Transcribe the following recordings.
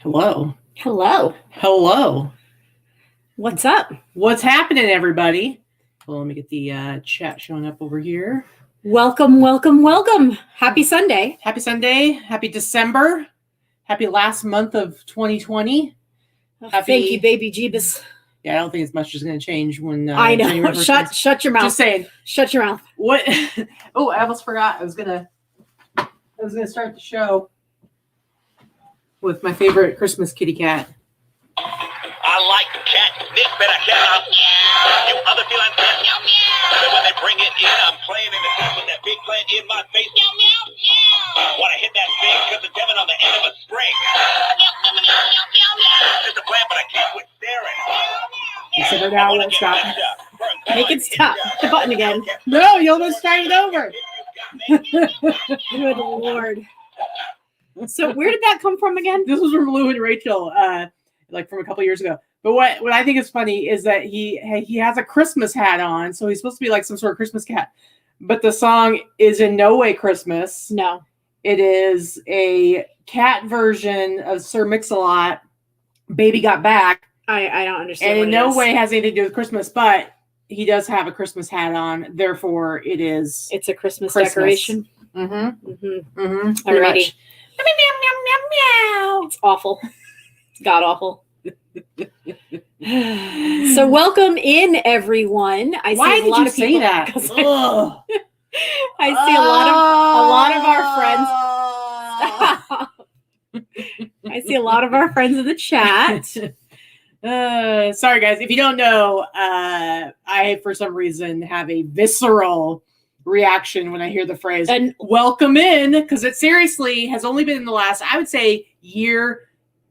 Hello. Hello. Hello. What's up? What's happening, everybody? Well, let me get the chat showing up over here. Welcome, welcome, welcome. Happy Sunday. Happy Sunday. Happy December. Happy last month of 2020. Thank you, baby Jeebus. Yeah, I don't think as much is going to change when I know. Shut your mouth. Just saying. Shut your mouth. What? Oh, I almost forgot. I was gonna start the show with my favorite Christmas kitty cat. I like cat Nick, but I cannot. You other feline pets. But when they bring it in, I'm playing in the top with that big plant in my face. Want to hit that thing because it's coming on the end of a string. It's a plant, but I can't quit staring. You said it now, won't stop. Make it stop. Hit the button again. No, you almost started over. Good Lord. So where did that come from again? This was from Lou and Rachel, like from a couple years ago. But what I think is funny is that he has a Christmas hat on, so he's supposed to be like some sort of Christmas cat. But the song is in no way Christmas. No. It is a cat version of Sir Mix-a-Lot, Baby Got Back. I don't understand. And in no way has anything to do with Christmas, but he does have a Christmas hat on. Therefore, it's a Christmas decoration. Mm-hmm. Mm-hmm. Mm-hmm. Alrighty. It's awful. It's god awful. So welcome in, everyone. Why did you say that? I see a lot of our friends. Stop. I see a lot of our friends in the chat. Sorry, guys. If you don't know, I, for some reason, have a visceral reaction when I hear the phrase and welcome in, because it seriously has only been in the last, I would say,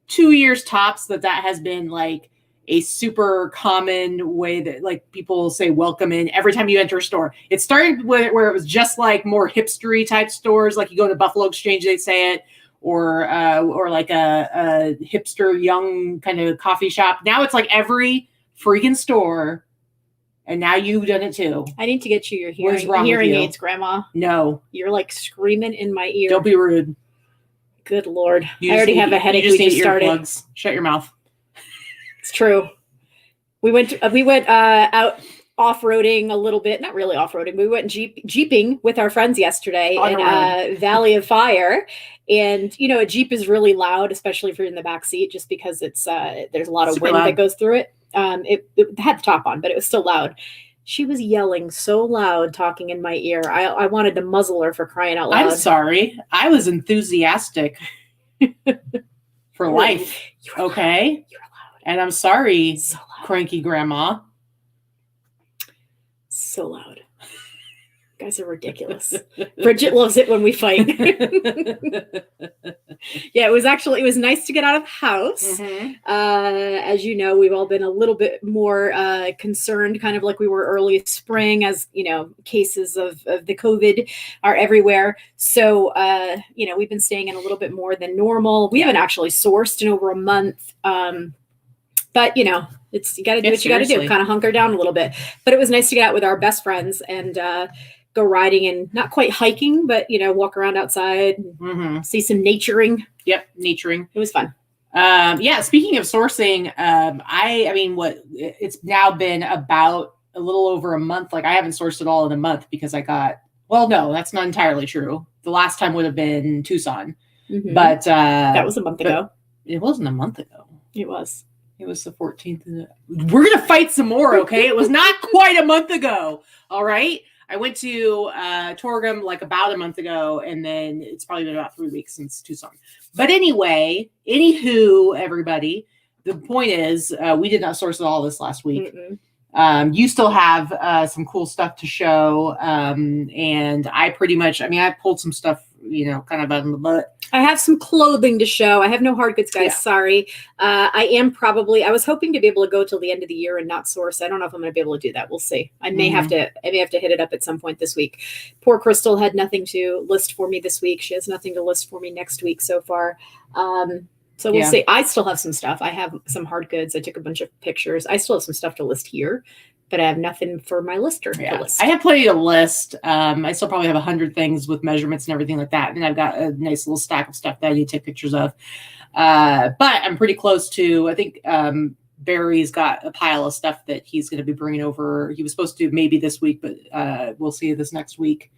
2 years tops that has been like a super common way that like people say welcome in every time you enter a store. It started where it was just like more hipstery type stores, like you go to Buffalo Exchange, they say it, or like a hipster young kind of coffee shop. Now it's like every freaking store. And now you've done it too. I need to get you your hearing aids, Grandma. No. You're like screaming in my ear. Don't be rude. Good Lord. I already have a headache. We just started. Earplugs. Shut your mouth. It's true. We went out off-roading a little bit. Not really off-roading. We went jeeping with our friends yesterday in Valley of Fire. And, you know, a Jeep is really loud, especially if you're in the back seat, just because it's there's a lot of wind that goes through it. It had the top on, but it was still loud. She was yelling so loud, talking in my ear. I wanted to muzzle her, for crying out loud. I'm sorry. I was enthusiastic for life. Okay? You're loud. And I'm sorry, so loud. Cranky Grandma. So loud. You guys are ridiculous. Bridget loves it when we fight. Yeah, it was nice to get out of the house. Mm-hmm. As you know, we've all been a little bit more concerned, kind of like we were early spring, as you know, cases of the COVID are everywhere. So we've been staying in a little bit more than normal. We haven't actually sourced in over a month. But you know, you got to do what you got to do, kind of hunker down a little bit. But it was nice to get out with our best friends and go riding and not quite hiking, but you know, walk around outside, and see some naturing. Yep, naturing. It was fun. Speaking of sourcing, it's now been about a little over a month. Like I haven't sourced it all in a month because no, that's not entirely true. The last time would have been Tucson, but that was a month ago. It wasn't a month ago. It was. It was the 14th. We're going to fight some more, okay? It was not quite a month ago, all right? I went to Torgum like about a month ago, and then it's probably been about 3 weeks since Tucson. But anyway, everybody, the point is we did not source all this last week. You still have some cool stuff to show, and I pulled some stuff, you know, kind of out of the butt. I have some clothing to show. I have no hard goods, guys. Yeah. Sorry. I was hoping to be able to go till the end of the year and not source. I don't know if I'm going to be able to do that. We'll see. I may have to hit it up at some point this week. Poor Crystal had nothing to list for me this week. She has nothing to list for me next week so far. So we'll see. I still have some stuff. I have some hard goods. I took a bunch of pictures. I still have some stuff to list here, but I have nothing for my lister to list. I have plenty to list. I still probably have 100 things with measurements and everything like that. And I've got a nice little stack of stuff that I need to take pictures of. But I'm pretty close to, I think Barry's got a pile of stuff that he's going to be bringing over. He was supposed to maybe this week, but we'll see this next week.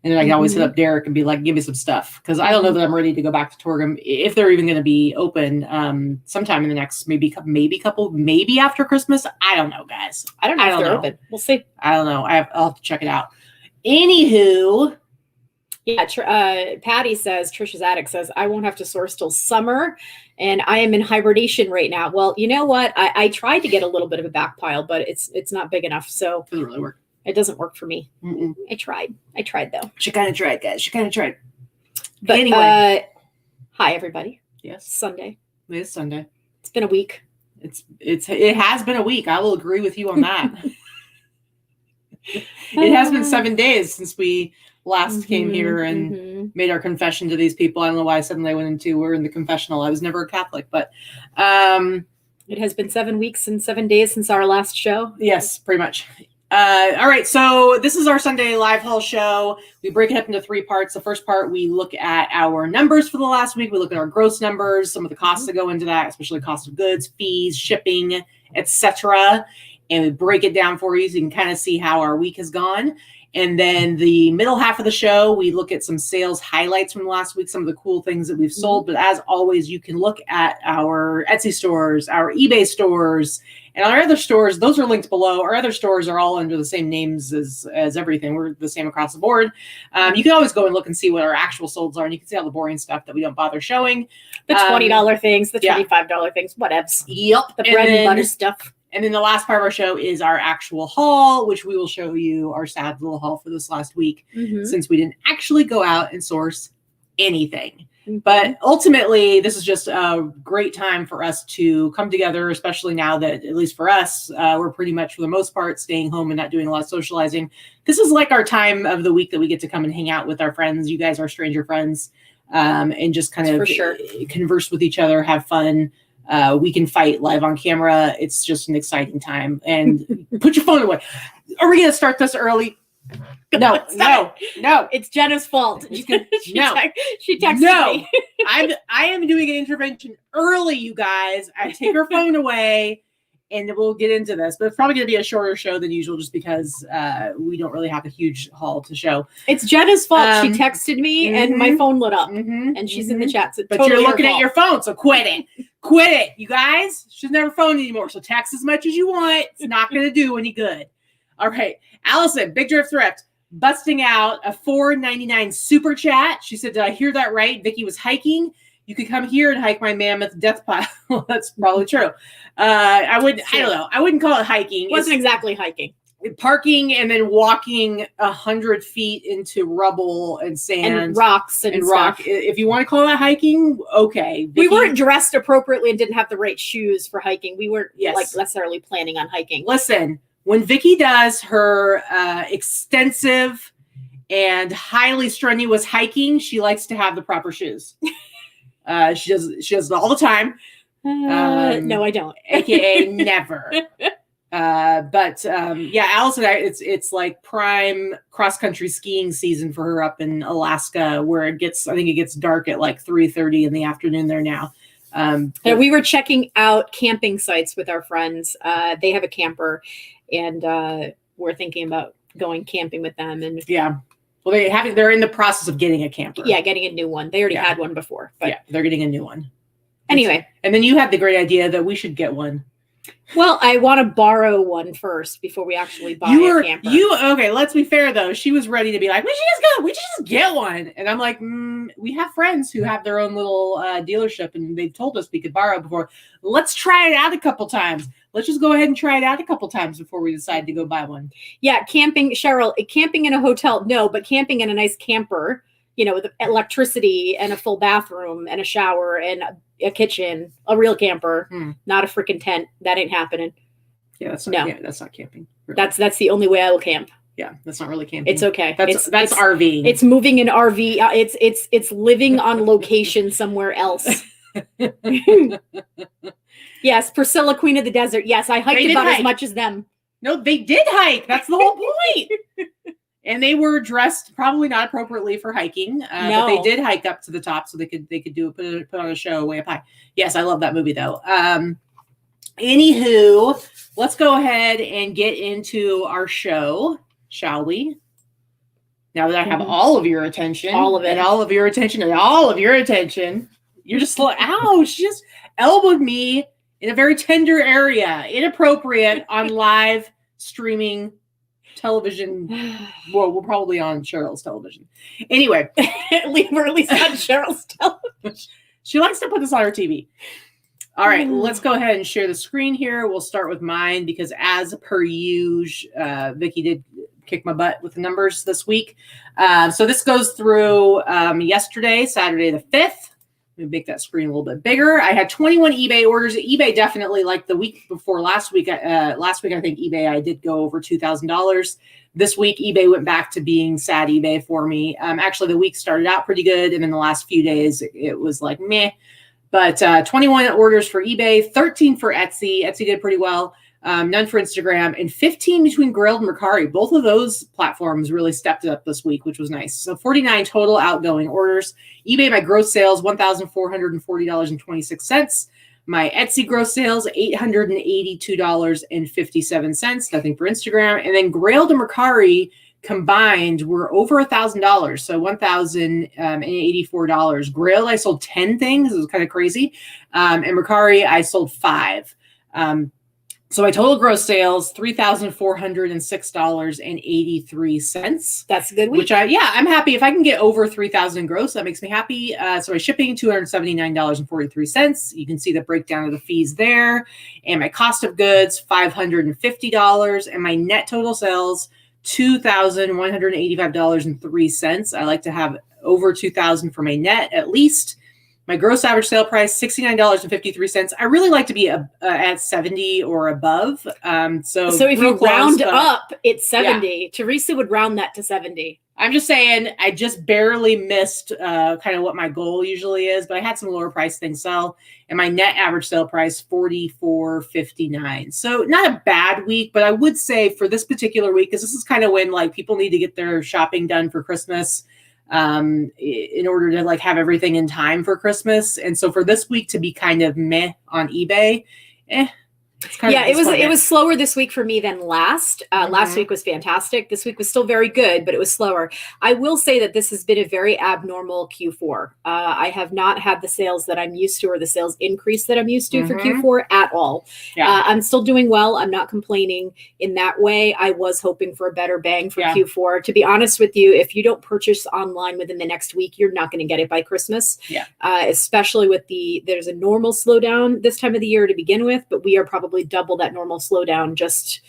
And then I can always hit up Derek and be like, give me some stuff. Because I don't know that I'm ready to go back to Torgum, if they're even going to be open sometime in the next maybe after Christmas. I don't know, guys. I don't know if they're open. We'll see. I don't know. I'll have to check it out. Anywho. Yeah, Patty says, Trisha's Attic says, I won't have to source till summer, and I am in hibernation right now. Well, you know what? I tried to get a little bit of a back pile, but it's not big enough. So it doesn't really work. It doesn't work for me. I tried though. She kind of tried, guys. She kind of tried. But anyway. Hi, everybody. Yes. Sunday. It is Sunday. It's been a week. It has been a week. I will agree with you on that. It has been 7 days since we last came here and made our confession to these people. I don't know why suddenly I went into we're in the confessional. I was never a Catholic, but it has been 7 weeks and 7 days since our last show. Yes, pretty much. All right, so this is our Sunday live haul show. We break it up into 3 parts. The first part, we look at our numbers for the last week. We look at our gross numbers, some of the costs that go into that, especially cost of goods, fees, shipping, etc. And we break it down for you so you can kind of see how our week has gone. And then the middle half of the show, we look at some sales highlights from last week, some of the cool things that we've sold. But as always, you can look at our Etsy stores, our eBay stores, and our other stores. Those are linked below. Our other stores are all under the same names as everything. We're the same across the board. You can always go and look and see what our actual solds are. And you can see all the boring stuff that we don't bother showing. The $20 things, the $25 things, whatevs. Yep. The bread and butter stuff. And then the last part of our show is our actual haul, which we will show you our sad little haul for this last week, since we didn't actually go out and source anything. But ultimately, this is just a great time for us to come together, especially now that, at least for us, we're pretty much, for the most part, staying home and not doing a lot of socializing. This is like our time of the week that we get to come and hang out with our friends. You guys are stranger friends, and just kind of converse with each other, have fun. We can fight live on camera. It's just an exciting time. And put your phone away. Are we going to start this early? No. It's Jenna's fault. She texted me. I am doing an intervention early, you guys. I take her phone away, and we'll get into this. But it's probably going to be a shorter show than usual, just because we don't really have a huge haul to show. It's Jenna's fault. She texted me, and my phone lit up, and she's in the chat. So but totally you're looking at your phone, so quit it. Quit it, you guys. She's never phone anymore, so text as much as you want. It's not going to do any good. All right. Allison, Big Drift Thrift, busting out a $4.99 super chat. She said, did I hear that right? Vikki was hiking. You could come here and hike my mammoth death pile. That's probably true. I don't know. I wouldn't call it hiking. It wasn't exactly hiking. Parking and then walking 100 feet into rubble and sand and rocks and rock. stuff. If you want to call that hiking, okay. Vikki, we weren't dressed appropriately and didn't have the right shoes for hiking. We weren't like necessarily planning on hiking. Listen, when Vikki does her extensive and highly strenuous hiking, she likes to have the proper shoes. She does it all the time. No, I don't. AKA never. Allison, it's like prime cross-country skiing season for her up in Alaska, where I think it gets dark at like 3:30 in the afternoon there now. We were checking out camping sites with our friends. They have a camper, and we're thinking about going camping with them. And well, they're in the process of getting a camper. Yeah, getting a new one. They already had one before. But they're getting a new one. Anyway. And then you had the great idea that we should get one. Well, I want to borrow one first before we actually buy a camper. Okay, let's be fair though. She was ready to be like, we should just get one. And I'm like, we have friends who have their own little dealership, and they've told us we could borrow before. Let's try it out a couple times. Let's just go ahead and try it out a couple times before we decide to go buy one. Yeah, camping, Cheryl, camping in a hotel, no, but camping in a nice camper, with electricity and a full bathroom and a shower and a kitchen, a real camper, not a freaking tent. That ain't happening. Yeah, that's not camping. Really. That's the only way I will camp. Yeah, that's not really camping. It's okay. That's RVing. It's moving an RV. It's living on location somewhere else. Yes, Priscilla, Queen of the Desert. Yes, I hiked about as much as them. No, they did hike. That's the whole point. And they were dressed probably not appropriately for hiking, but they did hike up to the top so they could put on a show way up high. Yes, I love that movie though. Anywho, let's go ahead and get into our show, shall we? Now that I have all of your attention, you're just like, ow, she just elbowed me in a very tender area, inappropriate on live streaming television. Well, we're probably on Cheryl's television. Anyway, we're at least on Cheryl's television. She likes to put this on her TV. All right, let's go ahead and share the screen here. We'll start with mine because as per usual, Vikki did kick my butt with the numbers this week. So this goes through yesterday, Saturday the 5th. Let me make that screen a little bit bigger. I had 21 eBay orders. eBay definitely, like the week before last week I think eBay, I did go over $2,000. This week, eBay went back to being sad eBay for me. Actually, the week started out pretty good. And in the last few days, it was like meh. But 21 orders for eBay, 13 for Etsy. Etsy did pretty well. None for Instagram, and 15 between Grailed and Mercari. Both of those platforms really stepped up this week, which was nice. So 49 total outgoing orders. eBay, my gross sales, $1,440.26. My Etsy gross sales, $882.57. Nothing for Instagram. And then Grailed and Mercari combined were over $1,000. So $1,084. Grailed, I sold 10 things. It was kind of crazy. And Mercari, I sold 5. So my total gross sales, $3,406.83. That's a good week. Which I'm happy. If I can get over 3,000 gross, that makes me happy. So my shipping, $279.43. You can see the breakdown of the fees there. And my cost of goods, $550. And my net total sales, $2,185.03. I like to have over 2,000 for my net at least. My gross average sale price, $69.53. I really like to be at 70 or above. So if you round up, it's 70. Yeah. Teresa would round that to 70. I'm just saying, I just barely missed kind of what my goal usually is, but I had some lower price things sell, and my net average sale price, $44.59. So not a bad week, but I would say for this particular week, because this is kind of when like people need to get their shopping done for Christmas, in order to like have everything in time for Christmas. And so for this week to be kind of meh on eBay, it was slower this week for me than last. Last week was fantastic. This week was still very good, but it was slower. I will say that this has been a very abnormal Q4. I have not had the sales that I'm used to or the sales increase that I'm used to for Q4 at all. Yeah. I'm still doing well. I'm not complaining in that way. I was hoping for a better bang for Q4. To be honest with you, if you don't purchase online within the next week, you're not going to get it by Christmas. Yeah. Especially with there's a normal slowdown this time of the year to begin with, but we are probably double that normal slowdown just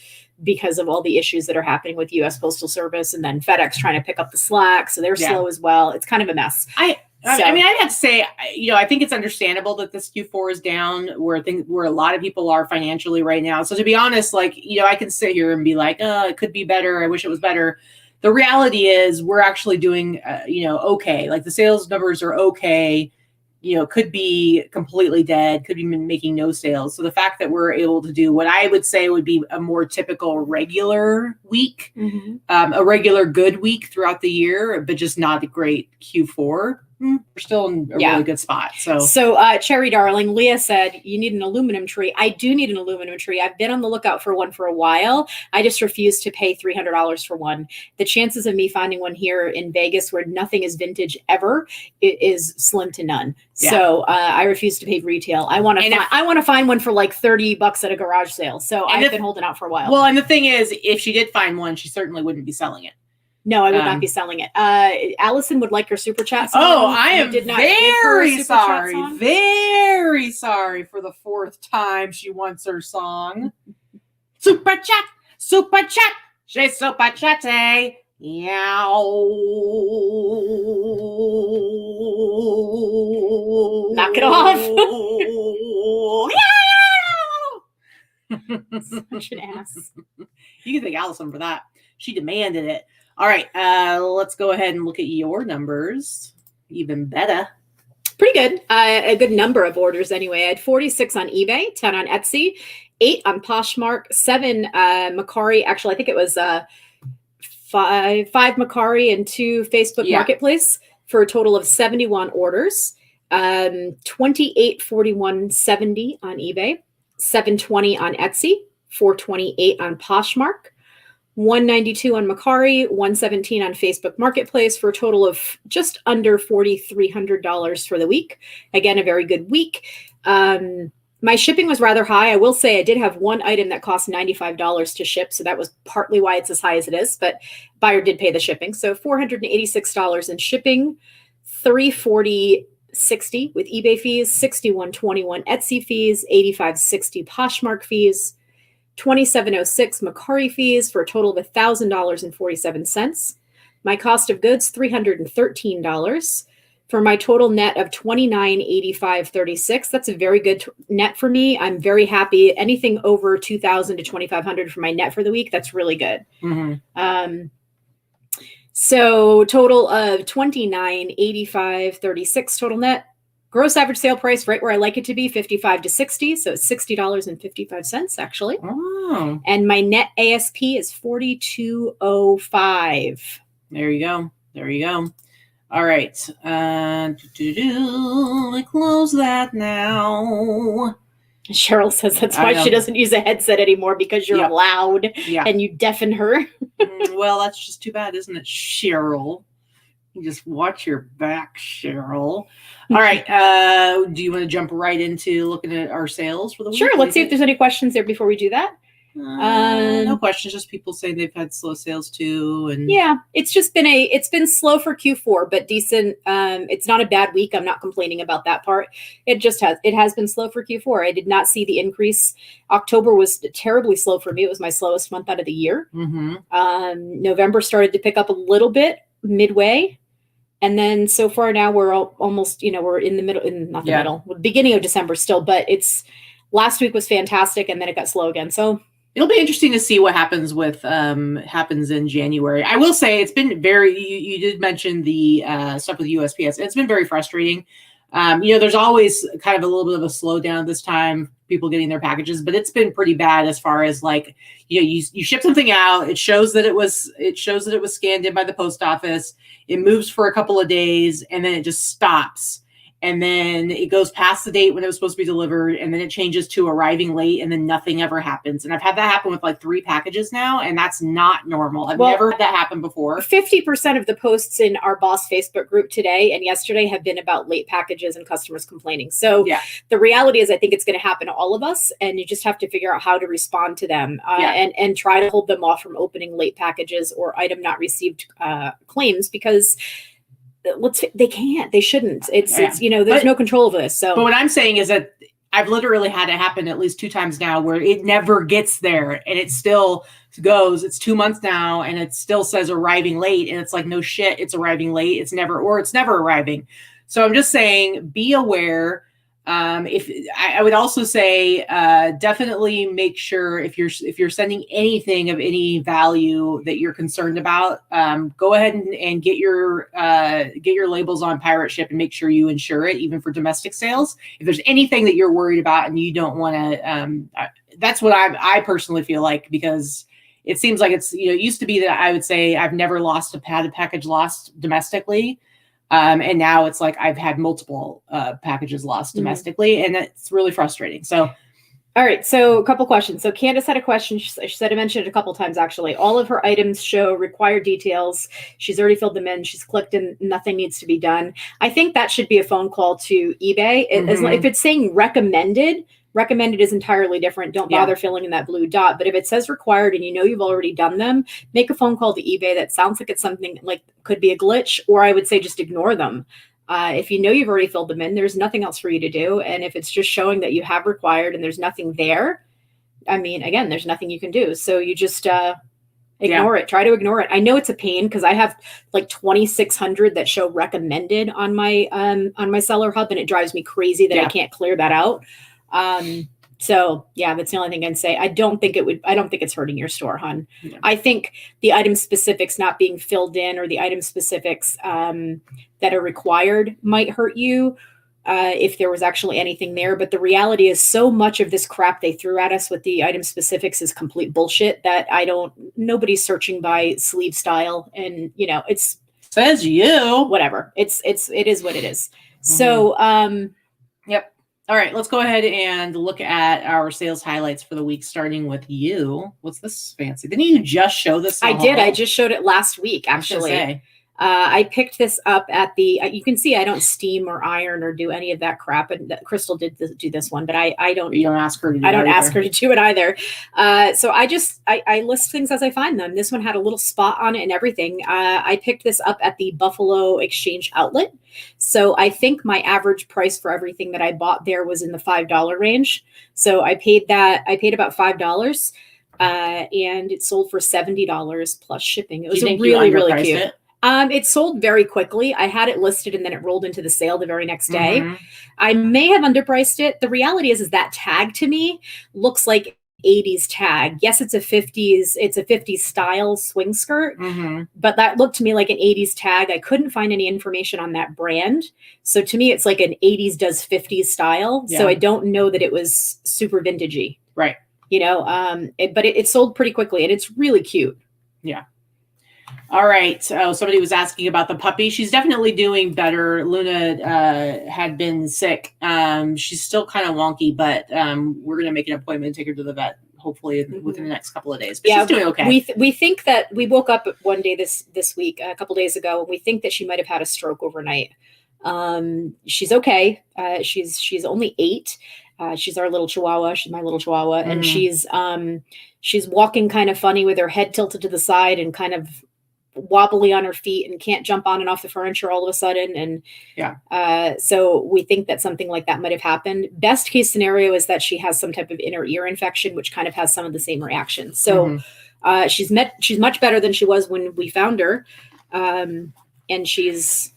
because of all the issues that are happening with US Postal Service and then FedEx trying to pick up the slack. So they're slow as well. It's kind of a mess. I mean, I'd have to say, I think it's understandable that this Q4 is down where a lot of people are financially right now. So to be honest, like, I can sit here and be like, oh, it could be better. I wish it was better. The reality is we're actually doing, okay. Like the sales numbers are okay. Could be completely dead, could be making no sales. So the fact that we're able to do what I would say would be a more typical regular week, a regular good week throughout the year, but just not a great Q4. We're still in a really good spot. So Cherry Darling, Leah said, you need an aluminum tree. I do need an aluminum tree. I've been on the lookout for one for a while. I just refuse to pay $300 for one. The chances of me finding one here in Vegas where nothing is vintage ever is slim to none. Yeah. So I refuse to pay retail. I want to find one for like $30 at a garage sale. So I've been holding out for a while. Well, and the thing is, if she did find one, she certainly wouldn't be selling it. No, I would not be selling it. Allison would like your super chat song. Oh, I am very sorry. Very sorry for the 4th time she wants her song. Super chat. J'ai super chatté. Yow. Knock it off. Such an ass. You can thank Allison for that. She demanded it. All right, let's go ahead and look at your numbers. Even better. Pretty good. A good number of orders anyway. I had 46 on eBay, 10 on Etsy, 8 on Poshmark, 7 Macari. Actually, I think it was 5 Macari and 2 Facebook Marketplace for a total of 71 orders. 2841.70 on eBay, 720 on Etsy, 428 on Poshmark, 192 on Macari, 117 on Facebook Marketplace for a total of just under $4,300 for the week. Again, a very good week. My shipping was rather high. I will say I did have one item that cost $95 to ship, so that was partly why it's as high as it is, but buyer did pay the shipping. So $486 in shipping, $340.60 with eBay fees, $61.21 Etsy fees, $85.60 Poshmark fees, $27.06 Macari fees for a total of $1,000.47. My cost of goods, $313 for my total net of $29.85.36. That's a very good net for me. I'm very happy. Anything over $2,000 to $2,500 for my net for the week, that's really good. So total of $29.85.36 total net. Gross average sale price, right where I like it to be, $55 to $60. So it's $60.55 actually. Oh. And my net ASP is $42.05. There you go. There you go. All right. Let me close that now. Cheryl says that's why she doesn't use a headset anymore, because you're loud and you deafen her. Well, that's just too bad, isn't it, Cheryl? You just watch your back, Cheryl. All right. Do you want to jump right into looking at our sales for the week? Sure. Let's see if there's any questions there before we do that. No questions. Just people saying they've had slow sales too, and it's just been it's been slow for Q4, but decent. It's not a bad week. I'm not complaining about that part. It has been slow for Q4. I did not see the increase. October was terribly slow for me. It was my slowest month out of the year. November started to pick up a little bit midway. And then so far now we're almost, we're in the middle, beginning of December still, but last week was fantastic. And then it got slow again. So it'll be interesting to see what happens happens in January. I will say it's been you did mention the stuff with USPS. It's been very frustrating. There's always kind of a little bit of a slowdown this time, people getting their packages, but it's been pretty bad as far as you ship something out. It shows that it was scanned in by the post office. It moves for a couple of days and then it just stops. And then it goes past the date when it was supposed to be delivered, and then it changes to arriving late, and then nothing ever happens. And I've had that happen with 3 packages now, and that's not normal. I've never had that happen before. 50% of the posts in our Boss Facebook group today and yesterday have been about late packages and customers complaining. So the reality is I think it's going to happen to all of us, and you just have to figure out how to respond to them and try to hold them off from opening late packages or item not received claims, because they shouldn't. It's there's no control over this. So, but what I'm saying is that I've literally had it happen at least 2 times now where it never gets there, and it still goes. It's 2 months now, and it still says arriving late, and it's like, no shit, it's arriving late. It's never arriving. So I'm just saying, be aware. If I would also say, definitely make sure if you're sending anything of any value that you're concerned about, go ahead and get your labels on pirate ship and make sure you insure it, even for domestic sales. If there's anything that you're worried about and you don't want to, that's what I personally feel like, because it seems like it used to be that I would say I've never had a package lost domestically. And now it's like I've had multiple packages lost domestically, and it's really frustrating. So, all right. So a couple questions. So Candace had a question. She said, I mentioned it a couple times, actually. All of her items show required details. She's already filled them in. She's clicked and nothing needs to be done. I think that should be a phone call to eBay. If it's saying recommended is entirely different. Don't bother filling in that blue dot. But if it says required and you've already done them, make a phone call to eBay. That sounds like it's something could be a glitch, or I would say just ignore them. If you've already filled them in, there's nothing else for you to do. And if it's just showing that you have required and there's nothing there, again, there's nothing you can do. So you just ignore it. Try to ignore it. I know it's a pain because I have 2,600 that show recommended on my Seller Hub, and it drives me crazy that I can't clear that out. So that's the only thing I can say. I don't think it's hurting your store, hon. Yeah. I think the item specifics not being filled in, or the item specifics that are required, might hurt you. if there was actually anything there. But the reality is so much of this crap they threw at us with the item specifics is complete bullshit that nobody's searching by sleeve style. And, you know, it's says you, whatever. It is what it is. So, yep. All right, let's go ahead and look at our sales highlights for the week, starting with you. What's this fancy? Didn't you just show this? I did. I just showed it last week, actually. I picked this up at the, you can see I don't steam or iron or do any of that crap. And Crystal did do this one, but I don't. You don't ask her to do it. I don't ask her to do it either. So I list things as I find them. This one had a little spot on it and everything. I picked this up at the Buffalo Exchange Outlet. So I think my average price for everything that I bought there was in the $5 range. So I paid about $5. And it sold for $70 plus shipping. It was really, really cute. It sold very quickly. I had it listed and then it rolled into the sale the very next day. I may have underpriced it. The reality is that tag to me looks like 80s tag. Yes, it's a 50s style swing skirt, but that looked to me like an 80s tag. I couldn't find any information on that brand. So to me, it's like an 80s does 50s style. Yeah. So I don't know that it was super vintagey. Right. You know, but it sold pretty quickly and it's really cute. Yeah. All right. So somebody was asking about the puppy. She's definitely doing better. Luna had been sick. She's still kind of wonky, but we're going to make an appointment to take her to the vet, hopefully within the next couple of days. But she's doing okay. We think that we woke up one day this week, a couple days ago, and we think that she might have had a stroke overnight. She's okay. She's only 8. She's our little Chihuahua. She's my little Chihuahua, and she's walking kind of funny with her head tilted to the side and kind of wobbly on her feet and can't jump on and off the furniture all of a sudden. And so we think that something like that might have happened. Best case scenario is that she has some type of inner ear infection, which kind of has some of the same reactions. So she's much better than she was when we found her. And she's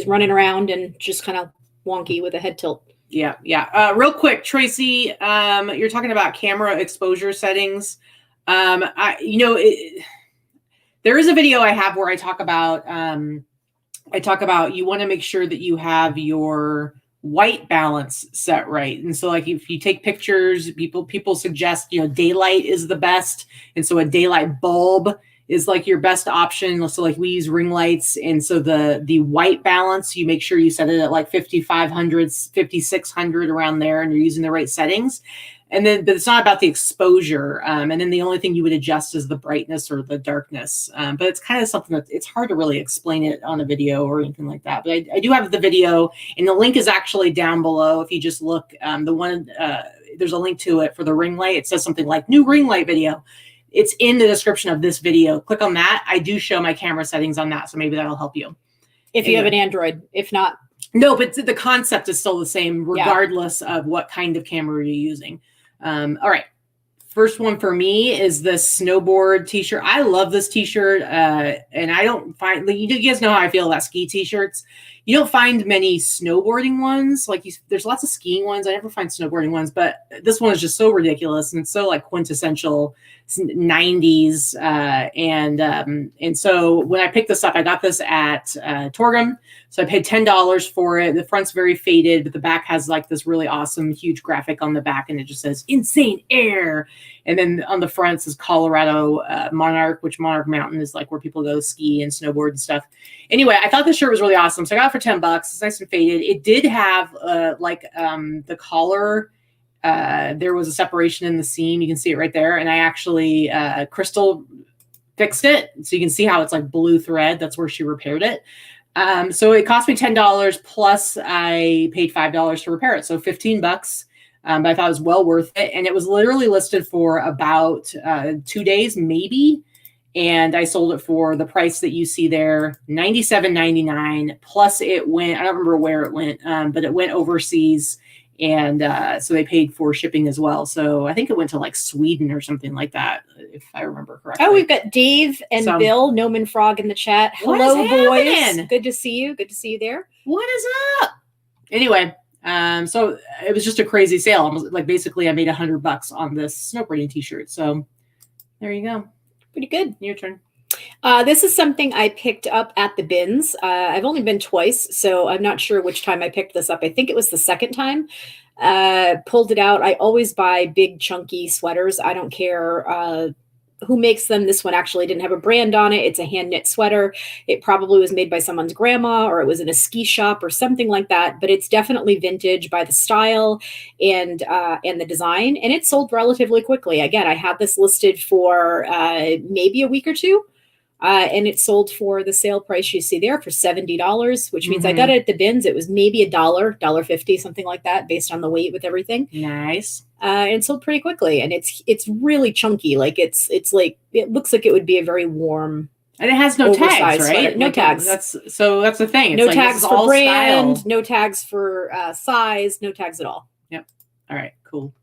running around and just kind of wonky with a head tilt. Yeah. Real quick, Tracy, you're talking about camera exposure settings. There is a video I have where I talk about you want to make sure that you have your white balance set right. And so like if you take pictures, people suggest, daylight is the best. And so a daylight bulb is like your best option. So like we use ring lights. And so the white balance, you make sure you set it at like 5,500, 5,600 around there, and you're using the right settings. And then, but it's not about the exposure. And then the only thing you would adjust is the brightness or the darkness. But it's kind of something that it's hard to really explain it on a video or anything like that. But I do have the video, and the link is actually down below. If you just look, there's a link to it for the ring light. It says something like new ring light video. It's in the description of this video. Click on that. I do show my camera settings on that. So maybe that'll help you. If you have an Android, if not. No, but the concept is still the same, regardless of what kind of camera you're using. All right. First one for me is this snowboard t-shirt. I love this t-shirt. And I don't find, like, you guys know how I feel about ski t-shirts. You don't find many snowboarding ones. Like there's lots of skiing ones. I never find snowboarding ones, but this one is just so ridiculous and so like quintessential 90s. And so when I picked this up, I got this at Torgum. So I paid $10 for it. The front's very faded, but the back has like this really awesome, huge graphic on the back, and it just says "Insane Air." And then on the front says Colorado Monarch, which Monarch Mountain is like where people go ski and snowboard and stuff. Anyway, I thought this shirt was really awesome, so I got it for $10. It's nice and faded. It did have the collar. There was a separation in the seam. You can see it right there. And I actually, Crystal fixed it. So you can see how it's like blue thread. That's where she repaired it. So it cost me $10 plus I paid $5 to repair it. So $15. But I thought it was well worth it. And it was literally listed for about 2 days, maybe. And I sold it for the price that you see there, $97.99. Plus it went, I don't remember where it went, but it went overseas. And so they paid for shipping as well. So I think it went to like Sweden or something like that, if I remember correctly. Oh, we've got Dave and Bill, Noman Frog in the chat. Hello, boys. Good to see you. Good to see you there. What is up? Anyway, so it was just a crazy sale. Almost like basically I made $100 on this snowboarding t-shirt. So there you go. Pretty good. Your turn. This is something I picked up at the bins. I've only been twice, so I'm not sure which time I picked this up. I think it was the second time. Pulled it out. I always buy big, chunky sweaters. I don't care who makes them. This one actually didn't have a brand on it. It's a hand knit sweater. It probably was made by someone's grandma, or it was in a ski shop or something like that. But it's definitely vintage by the style and the design. And it sold relatively quickly. Again, I had this listed for maybe a week or two. And it sold for the sale price you see there for $70, which means I got it at the bins. It was maybe $1.50, something like that, based on the weight with everything. Nice. And it sold pretty quickly, and it's really chunky. Like it's like, it looks like it would be a very warm. And it has no tags, right? Sweater. No tags. That's the thing. It's no like, tags for brand, style. no tags for size, no tags at all. Yep. All right. Cool.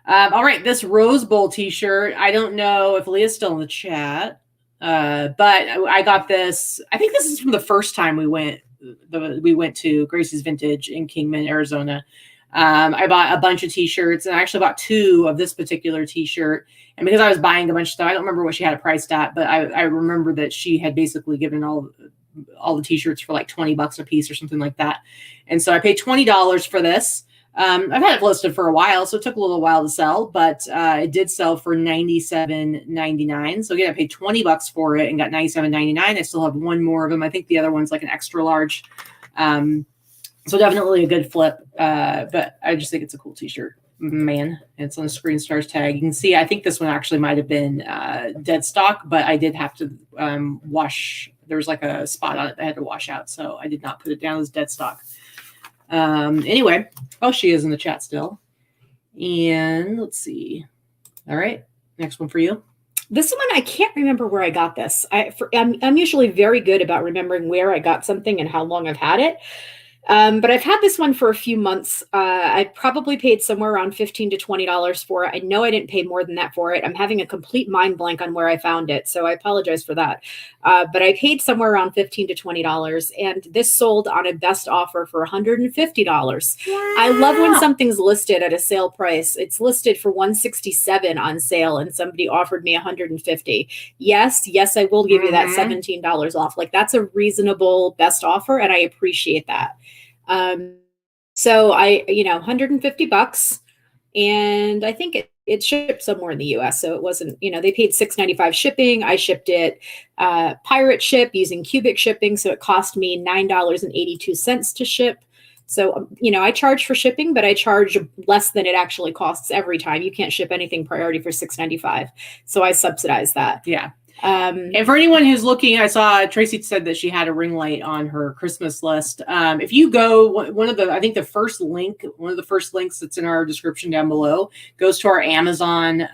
All right, this Rose Bowl t-shirt. I don't know if Leah's still in the chat, but I got this. I think this is from the first time we went to Gracie's Vintage in Kingman, Arizona. I bought a bunch of t-shirts, and I actually bought 2 of this particular t-shirt. And because I was buying a bunch of stuff, I don't remember what she had it priced at, but I remember that she had basically given all the t-shirts for like $20 a piece or something like that. And so I paid $20 for this. I've had it listed for a while, so it took a little while to sell, but it did sell for $97.99. So again, I paid $20 for it and got $97.99. I still have one more of them. I think the other one's like an extra large. So definitely a good flip. But I just think it's a cool t-shirt. Man, it's on the Screen Stars tag. You can see, I think this one actually might have been dead stock, but I did have to wash. There was like a spot on it that I had to wash out, so I did not put it down as dead stock. Anyway, she is in the chat still. And let's see. All right, next one for you. This one, I can't remember where I got this. I'm usually very good about remembering where I got something and how long I've had it. But I've had this one for a few months. I probably paid somewhere around $15 to $20 for it. I know I didn't pay more than that for it. I'm having a complete mind blank on where I found it, so I apologize for that. But I paid somewhere around $15 to $20, and this sold on a best offer for $150. Wow. I love when something's listed at a sale price. It's listed for $167 on sale, and somebody offered me $150. Yes, I will give you that $17 off. Like, that's a reasonable best offer, and I appreciate that. So I, $150, and I think it shipped somewhere in the US. So it wasn't, they paid $6.95 shipping. I shipped it, pirate ship using cubic shipping. So it cost me $9.82 to ship. So, I charge for shipping, but I charge less than it actually costs every time. You can't ship anything priority for $6.95. So I subsidize that. Yeah. And for anyone who's looking, I saw Tracy said that she had a ring light on her Christmas list. If you go, one of the first links that's in our description down below goes to our Amazon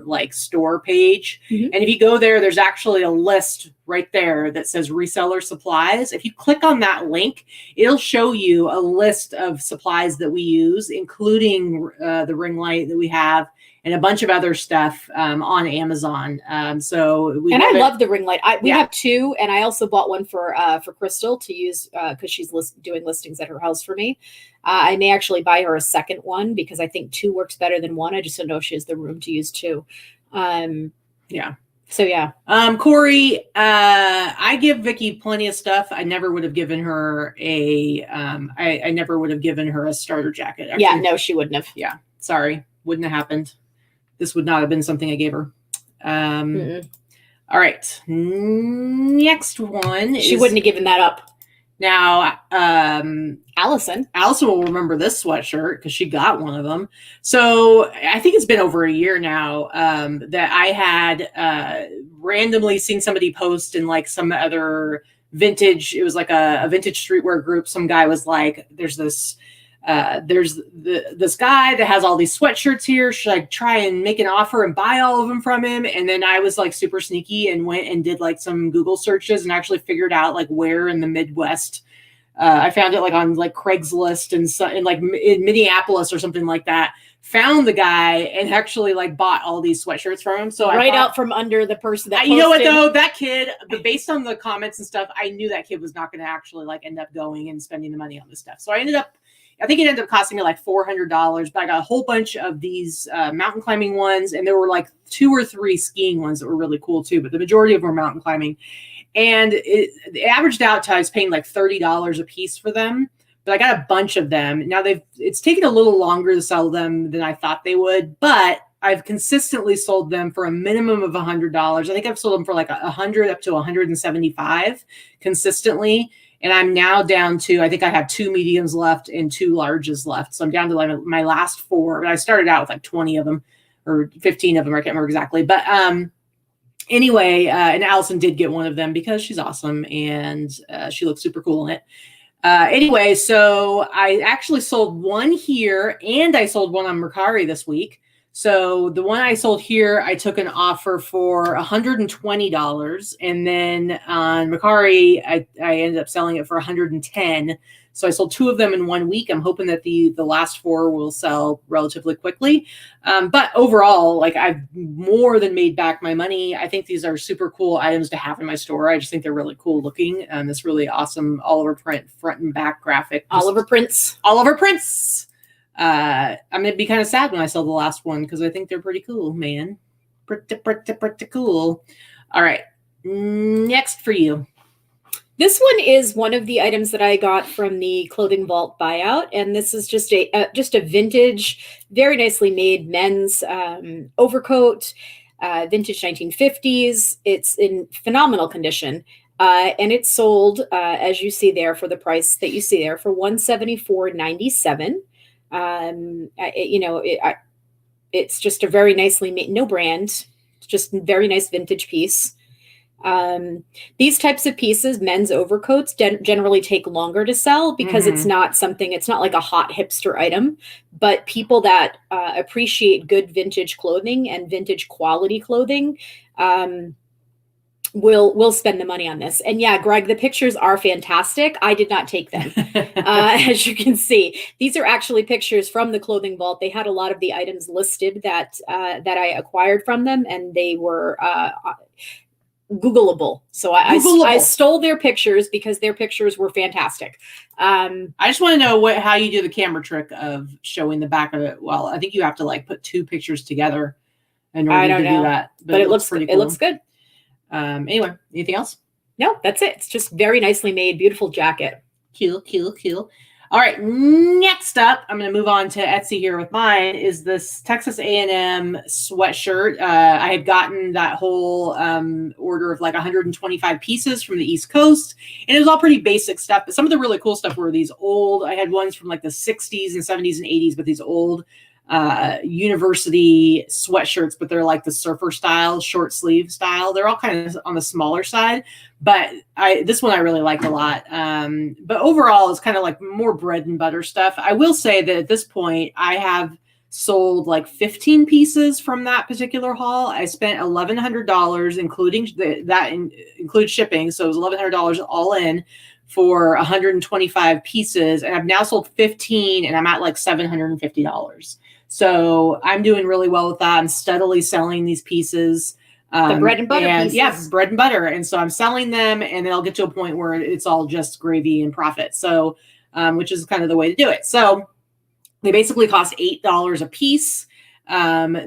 like store page. Mm-hmm. And if you go there, there's actually a list right there that says reseller supplies. If you click on that link, it'll show you a list of supplies that we use, including the ring light that we have, and a bunch of other stuff on Amazon. I love the ring light. We have 2, and I also bought one for Crystal to use because she's doing listings at her house for me. I may actually buy her a second one because I think 2 works better than 1. I just don't know if she has the room to use 2. Yeah. So yeah. Corey, I give Vikki plenty of stuff. I never would have given her I never would have given her a starter jacket. Actually, yeah, no, she wouldn't have. Yeah. Sorry. Wouldn't have happened. This would not have been something I gave her. All right. Next one. She wouldn't have given that up. Now, Allison will remember this sweatshirt because she got one of them. So I think it's been over a year now that I had randomly seen somebody post in like some other vintage. It was like a vintage streetwear group. Some guy was like, there's this guy that has all these sweatshirts here. Should I try and make an offer and buy all of them from him? And then I was like super sneaky and went and did like some Google searches and actually figured out like where in the Midwest. I found it like on like Craigslist and like in Minneapolis or something like that. Found the guy and actually like bought all these sweatshirts from him. So out from under the person that you know what though, that kid, based on the comments and stuff, I knew that kid was not going to actually like end up going and spending the money on this stuff. So I ended up I think it ended up costing me like $400, but I got a whole bunch of these mountain climbing ones, and there were like 2 or 3 skiing ones that were really cool too, but the majority of them were mountain climbing. And it averaged out to I was paying like $30 a piece for them, but I got a bunch of them. Now it's taken a little longer to sell them than I thought they would, but I've consistently sold them for a minimum of $100. I think I've sold them for like 100 up to 175 consistently. And I'm now down to, I think I have 2 mediums left and 2 larges left. So I'm down to like my last 4. But I started out with like 20 of them or 15 of them. I can't remember exactly. But anyway, and Allison did get one of them because she's awesome and she looks super cool in it. Anyway, so I actually sold one here and I sold one on Mercari this week. So the one I sold here, I took an offer for $120. And then on Mercari, I ended up selling it for $110. So I sold 2 of them in 1 week. I'm hoping that the last 4 will sell relatively quickly. But overall, like I've more than made back my money. I think these are super cool items to have in my store. I just think they're really cool looking. This really awesome Oliver print front and back graphic. Oliver prints. I'm going to be kind of sad when I sell the last one because I think they're pretty cool, man. Pretty cool. All right. Next for you. This one is one of the items that I got from the Clothing Vault buyout, and this is just a vintage, very nicely made men's overcoat, vintage 1950s. It's in phenomenal condition, and it's sold as you see there for the price that you see there for $174.97. It's just a very nicely made, no brand, it's just a very nice vintage piece. These types of pieces, men's overcoats, generally take longer to sell because it's not like a hot hipster item, but people that appreciate good vintage clothing and vintage quality clothing will spend the money on this. And yeah, Greg, the pictures are fantastic. I did not take them. As you can see, these are actually pictures from the Clothing Vault. They had a lot of the items listed that I acquired from them, and they were Googleable. So I stole their pictures because their pictures were fantastic. I just want to know how you do the camera trick of showing the back of it. Well, I think you have to like put 2 pictures together in order to do that. But it looks pretty cool. It looks good. Anyway, anything else? No, that's it. It's just very nicely made, beautiful jacket. Cool. All right, next up, I'm going to move on to Etsy here with mine, is this Texas A&M sweatshirt. I had gotten that whole order of like 125 pieces from the East Coast, and it was all pretty basic stuff. But some of the really cool stuff were these old, I had ones from like the 60s and 70s and 80s, but these old university sweatshirts, but they're like the surfer style, short sleeve style. They're all kind of on the smaller side, but this one I really liked a lot. But overall, it's kind of like more bread and butter stuff. I will say that at this point, I have sold like 15 pieces from that particular haul. I spent $1,100, including that includes shipping, so it was $1,100 all in for 125 pieces, and I've now sold 15, and I'm at like $750. So I'm doing really well with that. I'm steadily selling these pieces. The bread and butter pieces. Yeah, bread and butter. And so I'm selling them, and then I'll get to a point where it's all just gravy and profit. So, which is kind of the way to do it. So they basically cost $8 a piece.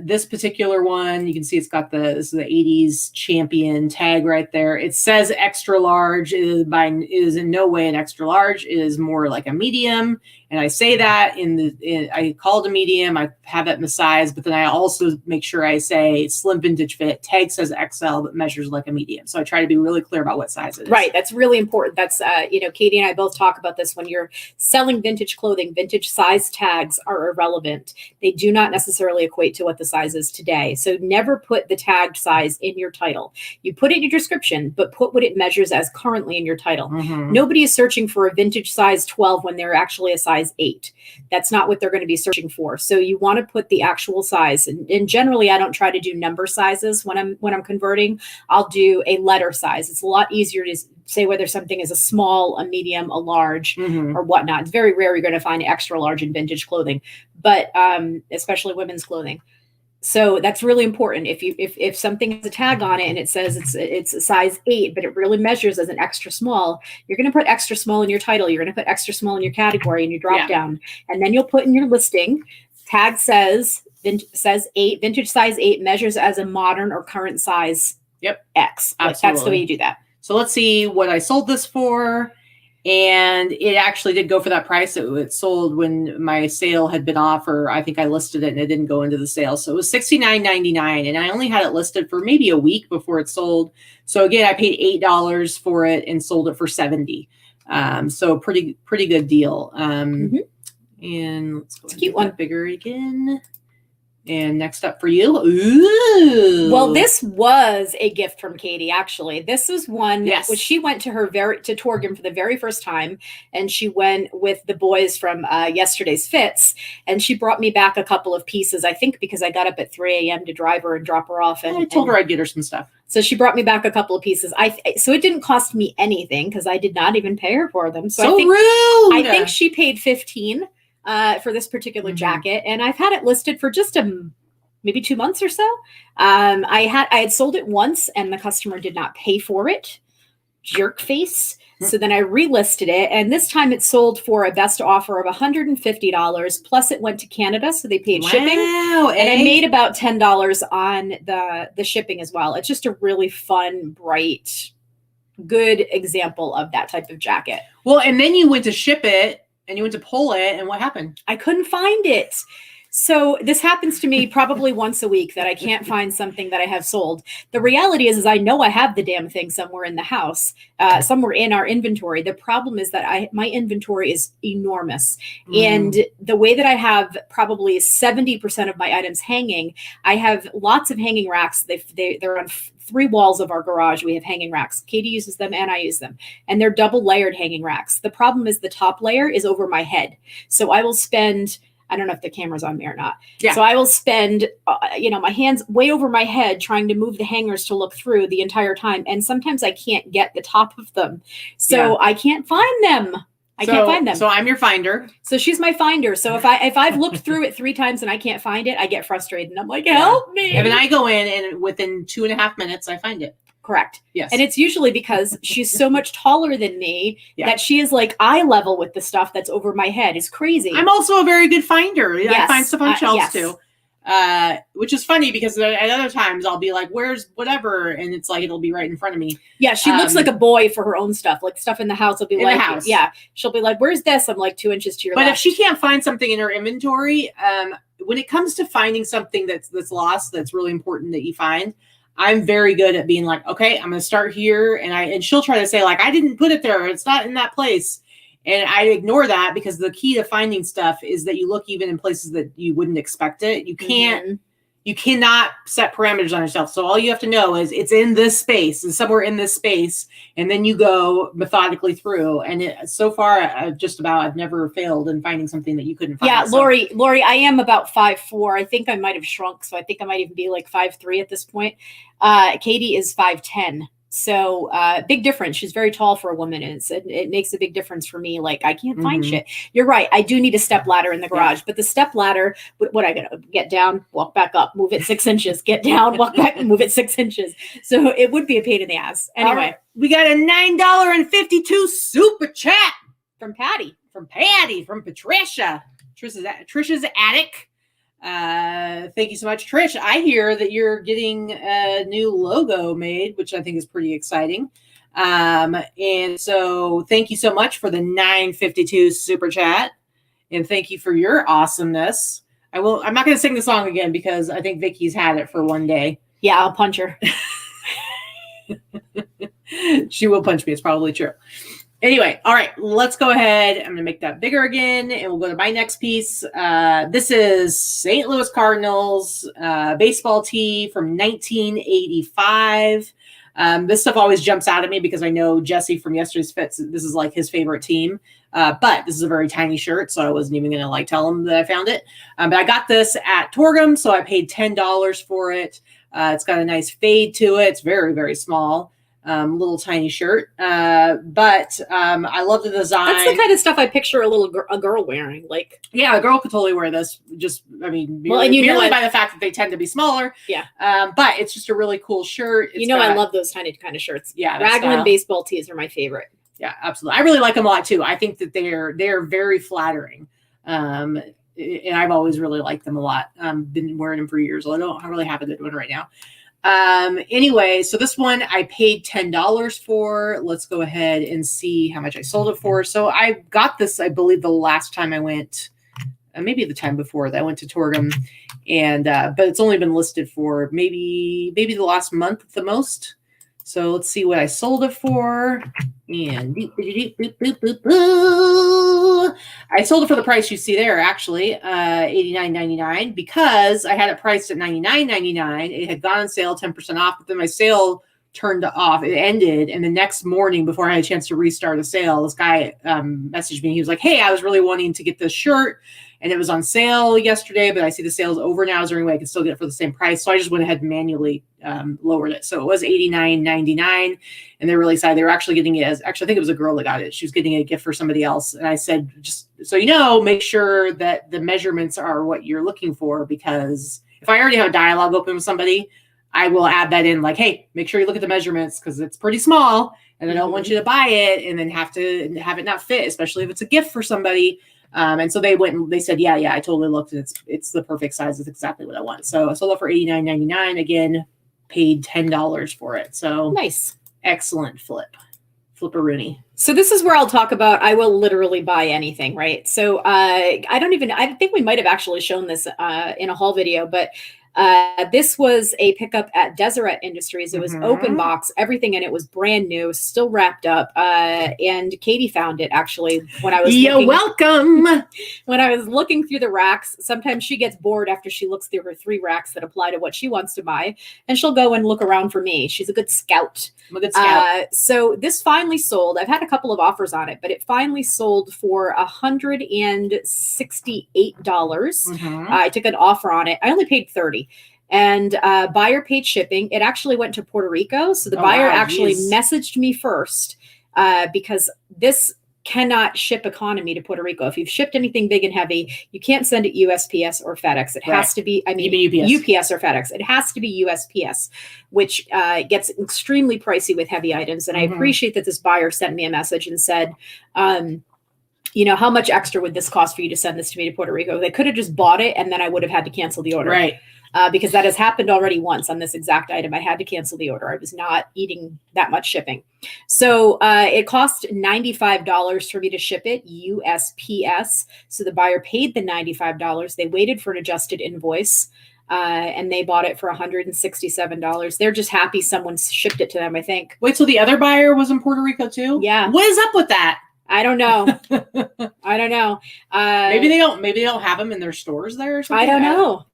This particular one, you can see it's got this is the 80s champion tag right there. It says extra large. It is in no way an extra large. It is more like a medium. And I say that I call it a medium. I have it in the size, but then I also make sure I say slim vintage fit. Tag says XL, but measures like a medium. So I try to be really clear about what size it is. Right. That's really important. That's, Katy and I both talk about this. When you're selling vintage clothing, vintage size tags are irrelevant. They do not necessarily equate to what the size is today. So never put the tagged size in your title. You put it in your description, but put what it measures as currently in your title. Nobody is searching for a vintage size 12 when they're actually a size 8. That's not what they're going to be searching for. So you want to put the actual size. And generally, I don't try to do number sizes when I'm converting. I'll do a letter size. It's a lot easier to say whether something is a small, a medium, a large, or whatnot. It's very rare you're going to find extra large in vintage clothing, but especially women's clothing. So that's really important. If something has a tag on it and it says it's a size 8, but it really measures as an extra small, you're going to put extra small in your title. You're going to put extra small in your category and your drop down, and then you'll put in your listing. Tag says 8, vintage size 8, measures as a modern or current size. Yep, X. Absolutely. That's the way you do that. So let's see what I sold this for. And it actually did go for that price. It sold when my sale had been off, or I think I listed it and it didn't go into the sale. So it was $69.99, and I only had it listed for maybe a week before it sold. So again, I paid $8 for it and sold it for $70. So pretty good deal. And let's go cute one, bigger again. And next up for you. Ooh. Well, this was a gift from Katy, actually. This is one which she went to to Torgum for the very first time. And she went with the boys from yesterday's fits. And she brought me back a couple of pieces, I think, because I got up at 3 a.m. to drive her and drop her off. And I told her I'd get her some stuff. So she brought me back a couple of pieces. So it didn't cost me anything because I did not even pay her for them. So rude. I think she paid $15 for this particular jacket, and I've had it listed for just maybe 2 months or so. I had sold it once, and the customer did not pay for it. Jerk face. So then I relisted it, and this time it sold for a best offer of $150. Plus, it went to Canada, so they paid shipping, and I made about $10 on the shipping as well. It's just a really fun, bright, good example of that type of jacket. Well, and then you went to ship it. And you went to pull it, and what happened? I couldn't find it. So this happens to me probably once a week that I can't find something that I have sold. The reality is I know I have the damn thing somewhere in the house, somewhere in our inventory. The problem is that my inventory is enormous. And the way that I have probably 70% of my items hanging, I have lots of hanging racks. They're on 3 walls of our garage. We have hanging racks. Katy uses them and I use them. And they're double layered hanging racks. The problem is the top layer is over my head. So I will spend, I don't know if the camera's on me or not. Yeah. So I will spend, my hands way over my head trying to move the hangers to look through the entire time. And sometimes I can't get the top of them. So I can't find them. I can't find them. So I'm your finder. So she's my finder. So if I've looked through it 3 times and I can't find it, I get frustrated and I'm like, help me. And then I go in and within 2.5 minutes, I find it. Correct. Yes. And it's usually because she's so much taller than me that she is like eye level with the stuff that's over my head. It's crazy. I'm also a very good finder. I find stuff on shelves too. Which is funny because at other times I'll be like, where's whatever? And it's like, it'll be right in front of me. Yeah. She looks like a boy for her own stuff, like stuff in the house. Will be like, she'll be like, where's this? I'm like 2 inches to your left. But if she can't find something in her inventory, when it comes to finding something that's lost, that's really important that you find, I'm very good at being like, okay, I'm going to start here. And she'll try to say like, I didn't put it there. It's not in that place. And I ignore that because the key to finding stuff is that you look even in places that you wouldn't expect it. You cannot set parameters on yourself. So all you have to know is it's in this space and somewhere in this space. And then you go methodically through. And so far, I've never failed in finding something that you couldn't find. Yeah, Lori, I am about 5'4". I think I might have shrunk. So I think I might even be like 5'3" at this point. Katy is 5'10". So big difference. She's very tall for a woman. And it makes a big difference for me. Like I can't find shit. You're right. I do need a step ladder in the garage, but the step ladder, what I gotta get down, walk back up, move it 6 inches, get down, walk back, and move it 6 inches. So it would be a pain in the ass. Anyway, we got a $9.52 super chat from Patty, from Patricia, Trisha's Attic. Thank you so much, Trish. I hear that you're getting a new logo made, which I think is pretty exciting. And so thank you so much for the $9.52 super chat. And thank you for your awesomeness. I'm not going to sing the song again because I think Vikki's had it for one day. Yeah, I'll punch her. She will punch me. It's probably true. Anyway, all right, let's go ahead. I'm going to make that bigger again, and we'll go to my next piece. This is St. Louis Cardinals baseball tee from 1985. This stuff always jumps out at me because I know Jesse from yesterday's fits. This is like his favorite team, but this is a very tiny shirt, so I wasn't even going to tell him that I found it. But I got this at Torgum, so I paid $10 for it. It's got a nice fade to it. It's very, very small. little tiny shirt. But I love the design. That's the kind of stuff I picture a girl wearing. Like, yeah, a girl could totally wear this. Just, I mean, well, and merely by the fact that they tend to be smaller. Yeah. But it's just a really cool shirt. It's I love those tiny kind of shirts. Yeah. Raglan baseball tees are my favorite. Yeah, absolutely. I really like them a lot too. I think that they're very flattering. And I've always really liked them a lot. Been wearing them for years. I don't really have a good one right now. Anyway, so this one I paid $10 for. Let's go ahead and see how much I sold it for. So I got this, I believe, the last time I went, maybe the time before that I went to Torgum, and but it's only been listed for maybe the last month at the most. So let's see what I sold it for. And I sold it for the price you see there, actually, $89.99, because I had it priced at $99.99. It had gone on sale, 10% off, but then my sale turned off. It ended, and the next morning, before I had a chance to restart the sale, this guy messaged me. He was like, "Hey, I was really wanting to get this shirt, and it was on sale yesterday, but I see the sale's over now. Is there any way I can still get it for the same price?" So I just went ahead and manually lowered it. So it was $89.99, and they're really excited. They were actually getting it as, actually, I think it was a girl that got it. She was getting a gift for somebody else. And I said, just so you know, make sure that the measurements are what you're looking for, because if I already have a dialogue open with somebody, I will add that in, like, hey, make sure you look at the measurements, because it's pretty small, and I don't want you to buy it and then have it not fit, especially if it's a gift for somebody. And so they went and they said, yeah, I totally looked, and it's the perfect size. It's exactly what I want. So I sold it for $89.99. Again, paid $10 for it. So nice. Excellent flipperoonie. So this is where I'll talk about, I will literally buy anything, right? So I think we might have actually shown this in a haul video, but this was a pickup at Deseret Industries. It was open box. Everything in it was brand new, still wrapped up. And Katy found it actually when I was welcome. When I was looking through the racks. Sometimes she gets bored after she looks through her 3 racks that apply to what she wants to buy, and she'll go and look around for me. She's a good scout. I'm a good scout. So this finally sold. I've had a couple of offers on it, but it finally sold for $168. I took an offer on it. I only paid $30. And buyer paid shipping. It actually went to Puerto Rico. So the buyer actually messaged me first because this cannot ship economy to Puerto Rico. If you've shipped anything big and heavy, you can't send it USPS or FedEx. It has to be, UPS or FedEx. It has to be USPS, which gets extremely pricey with heavy items. And I appreciate that this buyer sent me a message and said, how much extra would this cost for you to send this to me to Puerto Rico? They could have just bought it, and then I would have had to cancel the order. Right. Because that has happened already once on this exact item. I had to cancel the order. I was not eating that much shipping. So it cost $95 for me to ship it, USPS. So the buyer paid the $95. They waited for an adjusted invoice, and they bought it for $167. They're just happy someone shipped it to them, I think. Wait, so the other buyer was in Puerto Rico too? Yeah. What is up with that? I don't know. I don't know. Maybe they don't have them in their stores there or something. I don't know.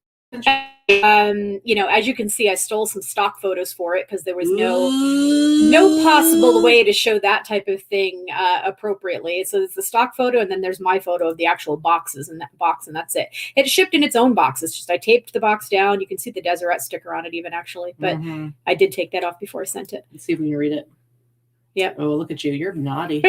As you can see, I stole some stock photos for it because there was no possible way to show that type of thing appropriately. So there's the stock photo, and then there's my photo of the actual boxes in that box, and that's it. It's shipped in its own box. It's just I taped the box down. You can see the Deseret sticker on it even, actually. But I did take that off before I sent it. Let's see if we can read it. Yep. Oh, look at you. You're naughty.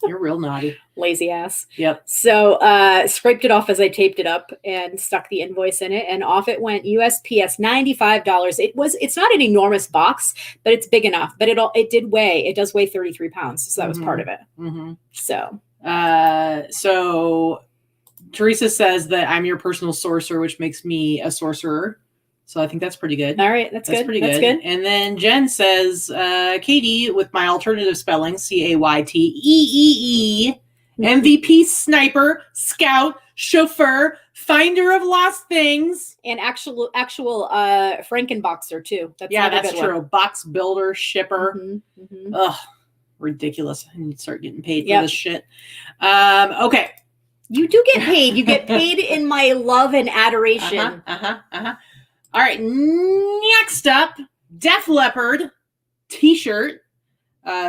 You're real naughty. Lazy ass. Yep. So scraped it off as I taped it up and stuck the invoice in it, and off it went. USPS, $95. It's not an enormous box, but it's big enough. But it does weigh 33 pounds. So that was part of it. So Teresa says that I'm your personal sorcerer, which makes me a sorcerer. So I think that's pretty good. All right. That's good. Pretty good. And then Jen says, Katy, with my alternative spelling, CAYTEEE, MVP sniper, scout, chauffeur, finder of lost things. And actual Frankenboxer too. That's true. Box builder, shipper. Ugh, ridiculous. I need to start getting paid for this shit. Okay. You do get paid. You get paid in my love and adoration. All right, next up, Def Leppard t-shirt,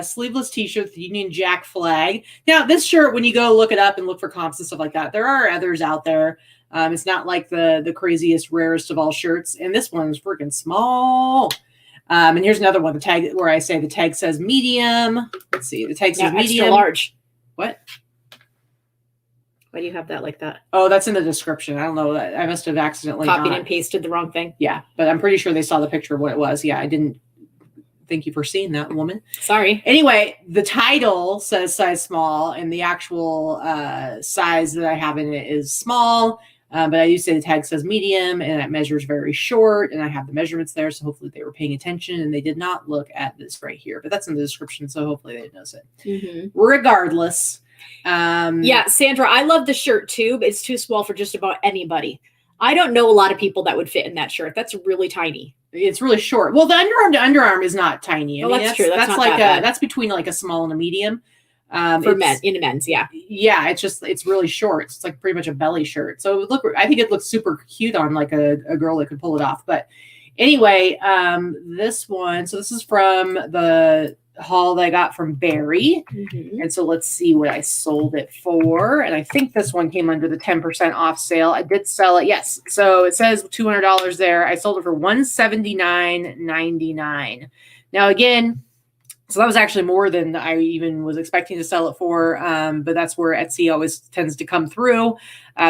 sleeveless t-shirt with the Union Jack flag. Now, this shirt, when you go look it up and look for comps and stuff like that, there are others out there. It's not like the craziest, rarest of all shirts, and this one's freaking small. And here's another one, the tag where I say the tag says medium. Let's see, the tag says medium. Extra large. What? Why do you have that like that? Oh, that's in the description. I don't know. I must have accidentally copied and pasted the wrong thing. Yeah, but I'm pretty sure they saw the picture of what it was. Yeah, I didn't. Thank you for seeing that, woman. Sorry. Anyway, the title says size small, and the actual size that I have in it is small. But I do say the tag says medium, and it measures very short, and I have the measurements there, so hopefully they were paying attention, and they did not look at this right here. But that's in the description, so hopefully they notice it. Mm-hmm. Regardless. Yeah, Sandra, I love the shirt too, but it's too small for just about anybody. I don't know a lot of people that would fit in that shirt. That's really tiny. It's really short. Well, the underarm to underarm is not tiny. I mean, that's true. That's like that's between like a small and a medium. For men, in men's, yeah. Yeah, it's really short. It's like pretty much a belly shirt. So I think it looks super cute on like a girl that could pull it off. But anyway, this one, so this is from the haul that I got from Barry. Mm-hmm. And so let's see what I sold it for. And I think this one came under the 10% off sale. I did sell it. Yes. So it says $200 there. I sold it for $179.99. Now, again, so that was actually more than I even was expecting to sell it for. But that's where Etsy always tends to come through.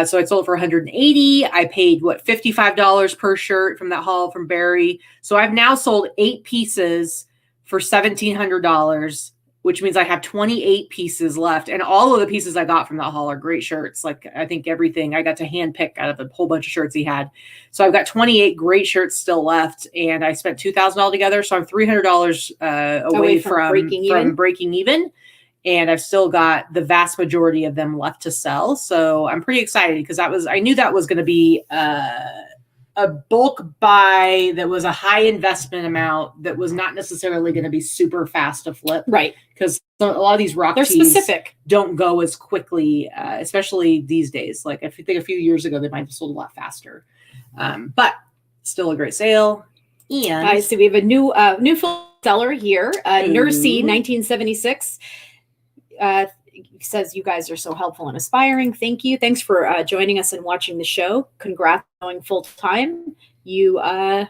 So I sold it for $180. I paid $55 per shirt from that haul from Barry. So I've now sold 8 pieces for $1,700, which means I have 28 pieces left. And all of the pieces I got from that haul are great shirts. Like I think everything I got to hand pick out of a whole bunch of shirts he had. So I've got 28 great shirts still left, and I spent $2,000 altogether. So I'm $300 away from breaking even. And I've still got the vast majority of them left to sell. So I'm pretty excited because I knew that was going to be a bulk buy that was a high investment amount that was not necessarily going to be super fast to flip. Right. Because a lot of these rock They're teas specific. Don't go as quickly, especially these days. Like if you think a few years ago, they might have sold a lot faster. But still a great sale. And I see we have a new seller here, Nursey 1976. Says you guys are so helpful and aspiring. Thank you. Thanks for joining us and watching the show. Congrats on going full time. You'll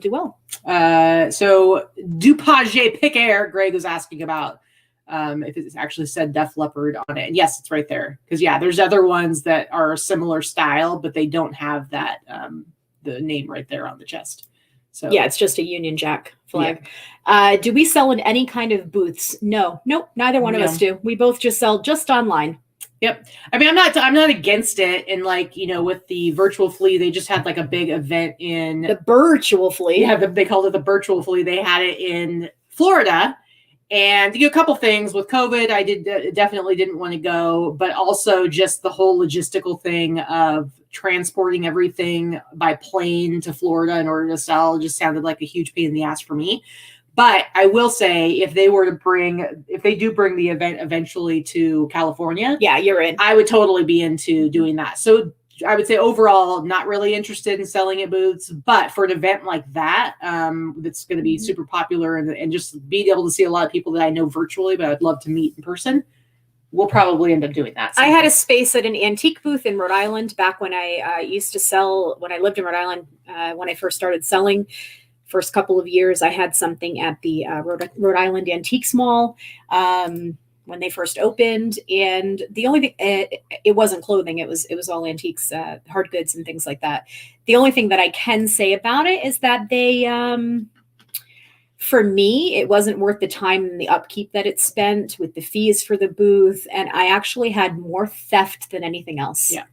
do well. So DuPage Pick Air, Greg was asking about if it actually said Def Leppard on it. And yes, it's right there. Because there's other ones that are a similar style, but they don't have that the name right there on the chest. So yeah, it's just a Union Jack flag. Yeah. Do we sell in any kind of booths? Nope. Neither one of us do. We both just sell just online. Yep. I mean, I'm not against it. And with the virtual flea, they just had like a big event in the virtual flea. Yeah, they called it the virtual flea. They had it in Florida. And a couple things with COVID, I definitely didn't want to go, but also just the whole logistical thing of transporting everything by plane to Florida in order to sell just sounded like a huge pain in the ass for me. But I will say, if they do bring the event eventually to California, yeah, you're in. I would totally be into doing that. So I would say overall, not really interested in selling at booths, but for an event like that, that's going to be super popular and just being able to see a lot of people that I know virtually, but I'd love to meet in person, we'll probably end up doing that. I had a space at an antique booth in Rhode Island back when I used to sell, when I lived in Rhode Island, when I first started selling. First couple of years, I had something at the Rhode Island Antiques Mall when they first opened, and the only thing, it wasn't clothing, it was all antiques, hard goods and things like that. The only thing that I can say about it is that they, for me, it wasn't worth the time and the upkeep that it spent with the fees for the booth, and I actually had more theft than anything else. Yeah.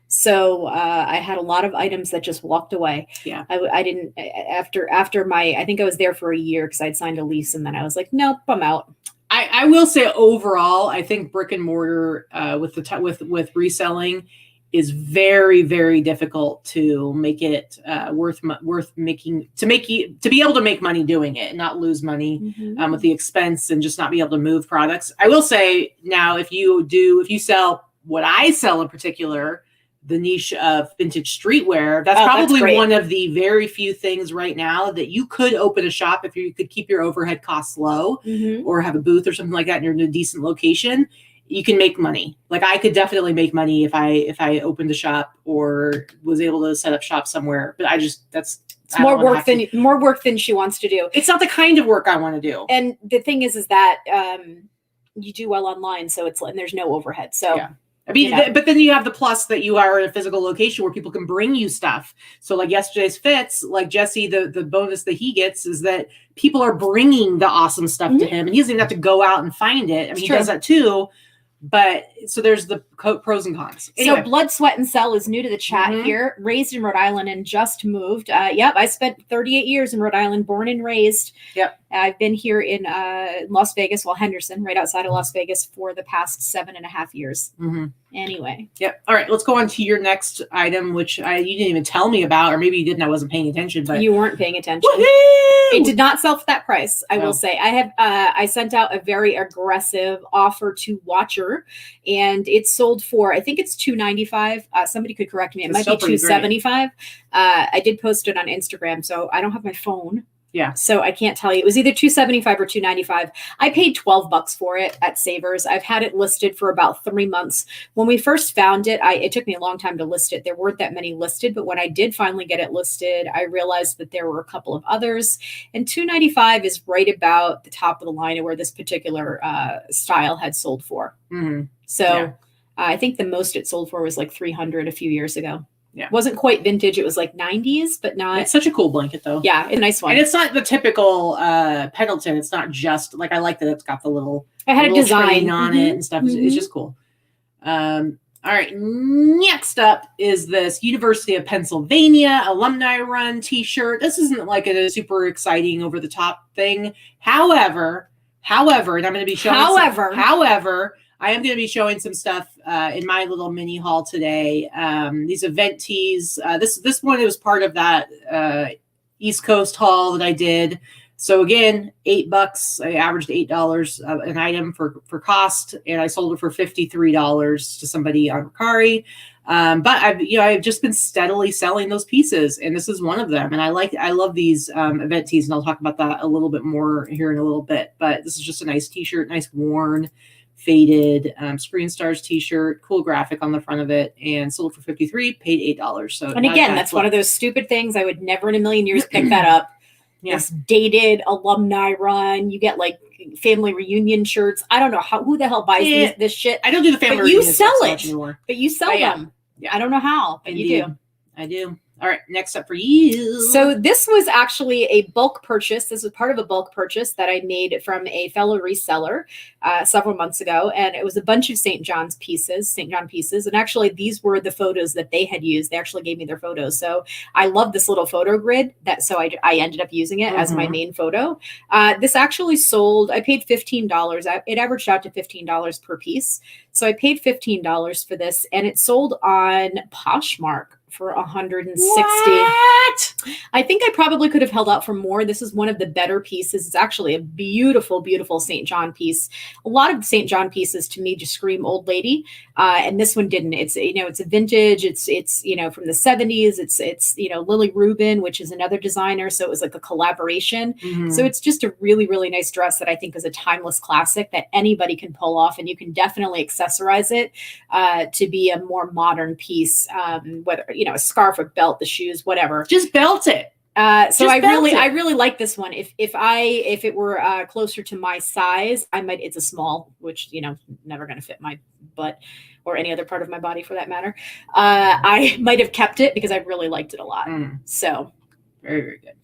So I had a lot of items that just walked away. Yeah. I didn't, after my, I think I was there for a year because I'd signed a lease, and then I was like, nope, I'm out. I will say overall, I think brick and mortar with reselling is very, very difficult to make it worth making, to be able to make money doing it and not lose money with the expense and just not be able to move products. I will say now, if you sell what I sell in particular, the niche of vintage streetwear, that's probably one of the very few things right now that you could open a shop if you could keep your overhead costs low or have a booth or something like that and you're in a decent location. You can make money. Like I could definitely make money if I opened a shop or was able to set up shop somewhere. But It's more work than she wants to do. It's not the kind of work I want to do. And the thing is that you do well online, so and there's no overhead. So yeah. I mean, but then you have the plus that you are in a physical location where people can bring you stuff. So like yesterday's fits, like Jesse, the bonus that he gets is that people are bringing the awesome stuff to him, and he doesn't even have to go out and find it. I mean, he does that too. But so there's the pros and cons. Anyway. So Blood, Sweat, and Cell is new to the chat here. Raised in Rhode Island and just moved. Yep, I spent 38 years in Rhode Island, born and raised. Yep. I've been here in Las Vegas, Henderson, right outside of Las Vegas, for the past 7.5 years. Anyway. Yep. All right, let's go on to your next item, which you didn't even tell me about, or maybe you didn't. I wasn't paying attention, but you weren't paying attention. Woo-hoo! It did not sell for that price. I will say. I have. I sent out a very aggressive offer to Watcher, and it sold for, I think it's $295. Somebody could correct me. It might be $275. I did post it on Instagram, so I don't have my phone. Yeah. So I can't tell you. It was either $275 or $295. I paid $12 for it at Savers. I've had it listed for about 3 months. When we first found it, it took me a long time to list it. There weren't that many listed, but when I did finally get it listed, I realized that there were a couple of others. And $295 is right about the top of the line of where this particular style had sold for. So I think the most it sold for was like $300 a few years ago. Yeah. Wasn't quite vintage. It was like 90s, but not. It's such a cool blanket, though. Yeah, it's a nice one. And it's not the typical Pendleton. It's not just like, I like that it's got the little. I had a design on it and stuff. It's just cool. All right. Next up is this University of Pennsylvania alumni run T-shirt. This isn't like a super exciting over the top thing. However, and I'm going to be showing. However, I am going to be showing some stuff in my little mini haul today. These event tees. This one, it was part of that East Coast haul that I did. So again, $8. I averaged $8 an item for cost, and I sold it for $53 to somebody on Mercari. But I've just been steadily selling those pieces, and this is one of them. And I love these event tees, and I'll talk about that a little bit more here in a little bit. But this is just a nice T-shirt, nice worn, faded Screen Stars T-shirt, cool graphic on the front of it, and sold for $53. Paid $8. So, and again, that's one of those stupid things. I would never in a million years pick that up. This dated alumni run. You get like family reunion shirts. I don't know who the hell buys this shit. I don't do the family but reunion. You sell it anymore. But you sell them. Yeah. I don't know how, but Indeed. you do. I do. All right, next up for you. So this was actually a bulk purchase. This was part of a bulk purchase that I made from a fellow reseller several months ago. And it was a bunch of St. John pieces. And actually, these were the photos that they had used. They actually gave me their photos. So I love this little photo grid. So I ended up using it as my main photo. This actually sold, I paid $15. It averaged out to $15 per piece. So I paid $15 for this, and it sold on Poshmark for $160. What? I think I probably could have held out for more. This is one of the better pieces. It's actually a beautiful, beautiful St. John piece. A lot of St. John pieces to me just scream old lady. And this one didn't. It's a vintage. It's from the 70s. It's Lily Rubin, which is another designer. So it was like a collaboration. So it's just a really, really nice dress that I think is a timeless classic that anybody can pull off, and you can definitely accessorize it to be a more modern piece, whether, a scarf, a belt, the shoes, whatever. Just belt it. So I really like this one. If it were closer to my size, it's a small, which, never going to fit my butt or any other part of my body for that matter. I might have kept it because I really liked it a lot. So very, very good.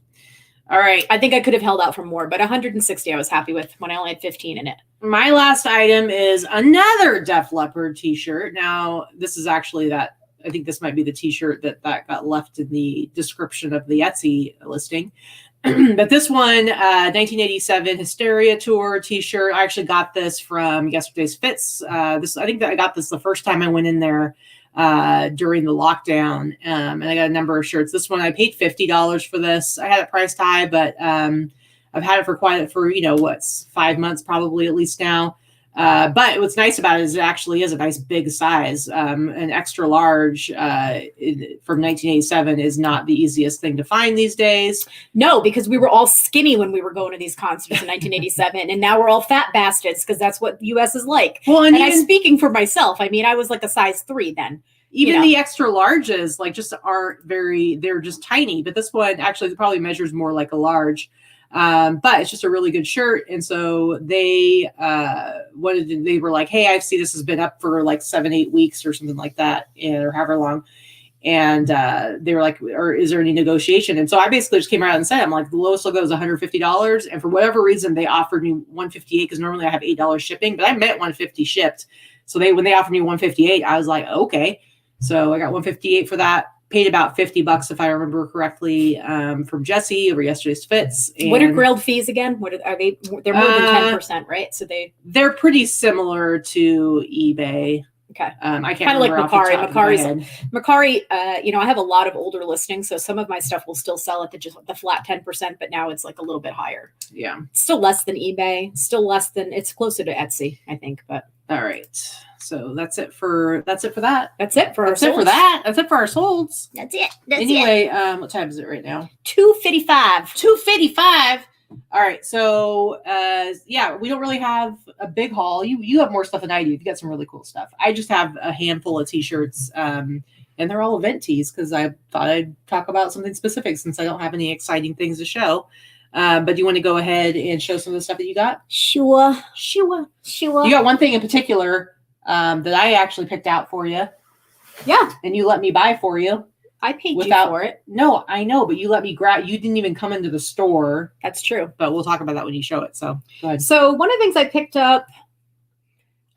All right. I think I could have held out for more, but 160 I was happy with when I only had 15 in it. My last item is another Def Leppard t-shirt. Now, this is actually I think this might be the t-shirt that got left in the description of the Etsy listing. But this one, 1987 Hysteria Tour t-shirt. I actually got this from yesterday's fits. I think that I got this the first time I went in there during the lockdown. And I got a number of shirts. This one, I paid $50 for this. I had it priced high, but I've had it for 5 months probably at least now. But what's nice about it is it actually is a nice big size. An extra large from 1987 is not the easiest thing to find these days. No, because we were all skinny when we were going to these concerts in 1987, and now we're all fat bastards because that's what the U.S. is like. Well, and I'm speaking for myself. I mean, I was like a size 3 then. Even the extra larges, like, just aren't they're just tiny. But this one actually probably measures more like a large. But it's just a really good shirt. And so they were like, hey, I see this has been up for like 7-8 weeks or something like that, or however long. And they were like, or is there any negotiation? And so I basically just came around and said, I'm like, the lowest will go is $150. And for whatever reason, they offered me $158 because normally I have $8 shipping, but I meant $150 shipped. So when they offered me $158, I was like, okay. So I got $158 for that. Paid about $50 if I remember correctly, from Jesse over yesterday's fits. And what are grilled fees again? What are they? They're more than 10%, right? So they're pretty similar to eBay. Okay. I can't kind of like Macari. Macari, I have a lot of older listings, so some of my stuff will still sell at the flat 10%, but now it's like a little bit higher. Yeah. It's still less than eBay, it's closer to Etsy, I think, but all right. So that's it for that. That's it for our solds. That's it for our solds. That's it. Anyway, what time is it right now? 2:55. 2:55. All right. So we don't really have a big haul. You have more stuff than I do. You got some really cool stuff. I just have a handful of t-shirts, and they're all event tees because I thought I'd talk about something specific since I don't have any exciting things to show. But do you want to go ahead and show some of the stuff that you got? Sure. You got one thing in particular that I actually picked out for you. Yeah. And you let me buy for you. I paid you for it. No, I know, but you let me grab. You didn't even come into the store. That's true. But we'll talk about that when you show it. So go ahead. So one of the things I picked up,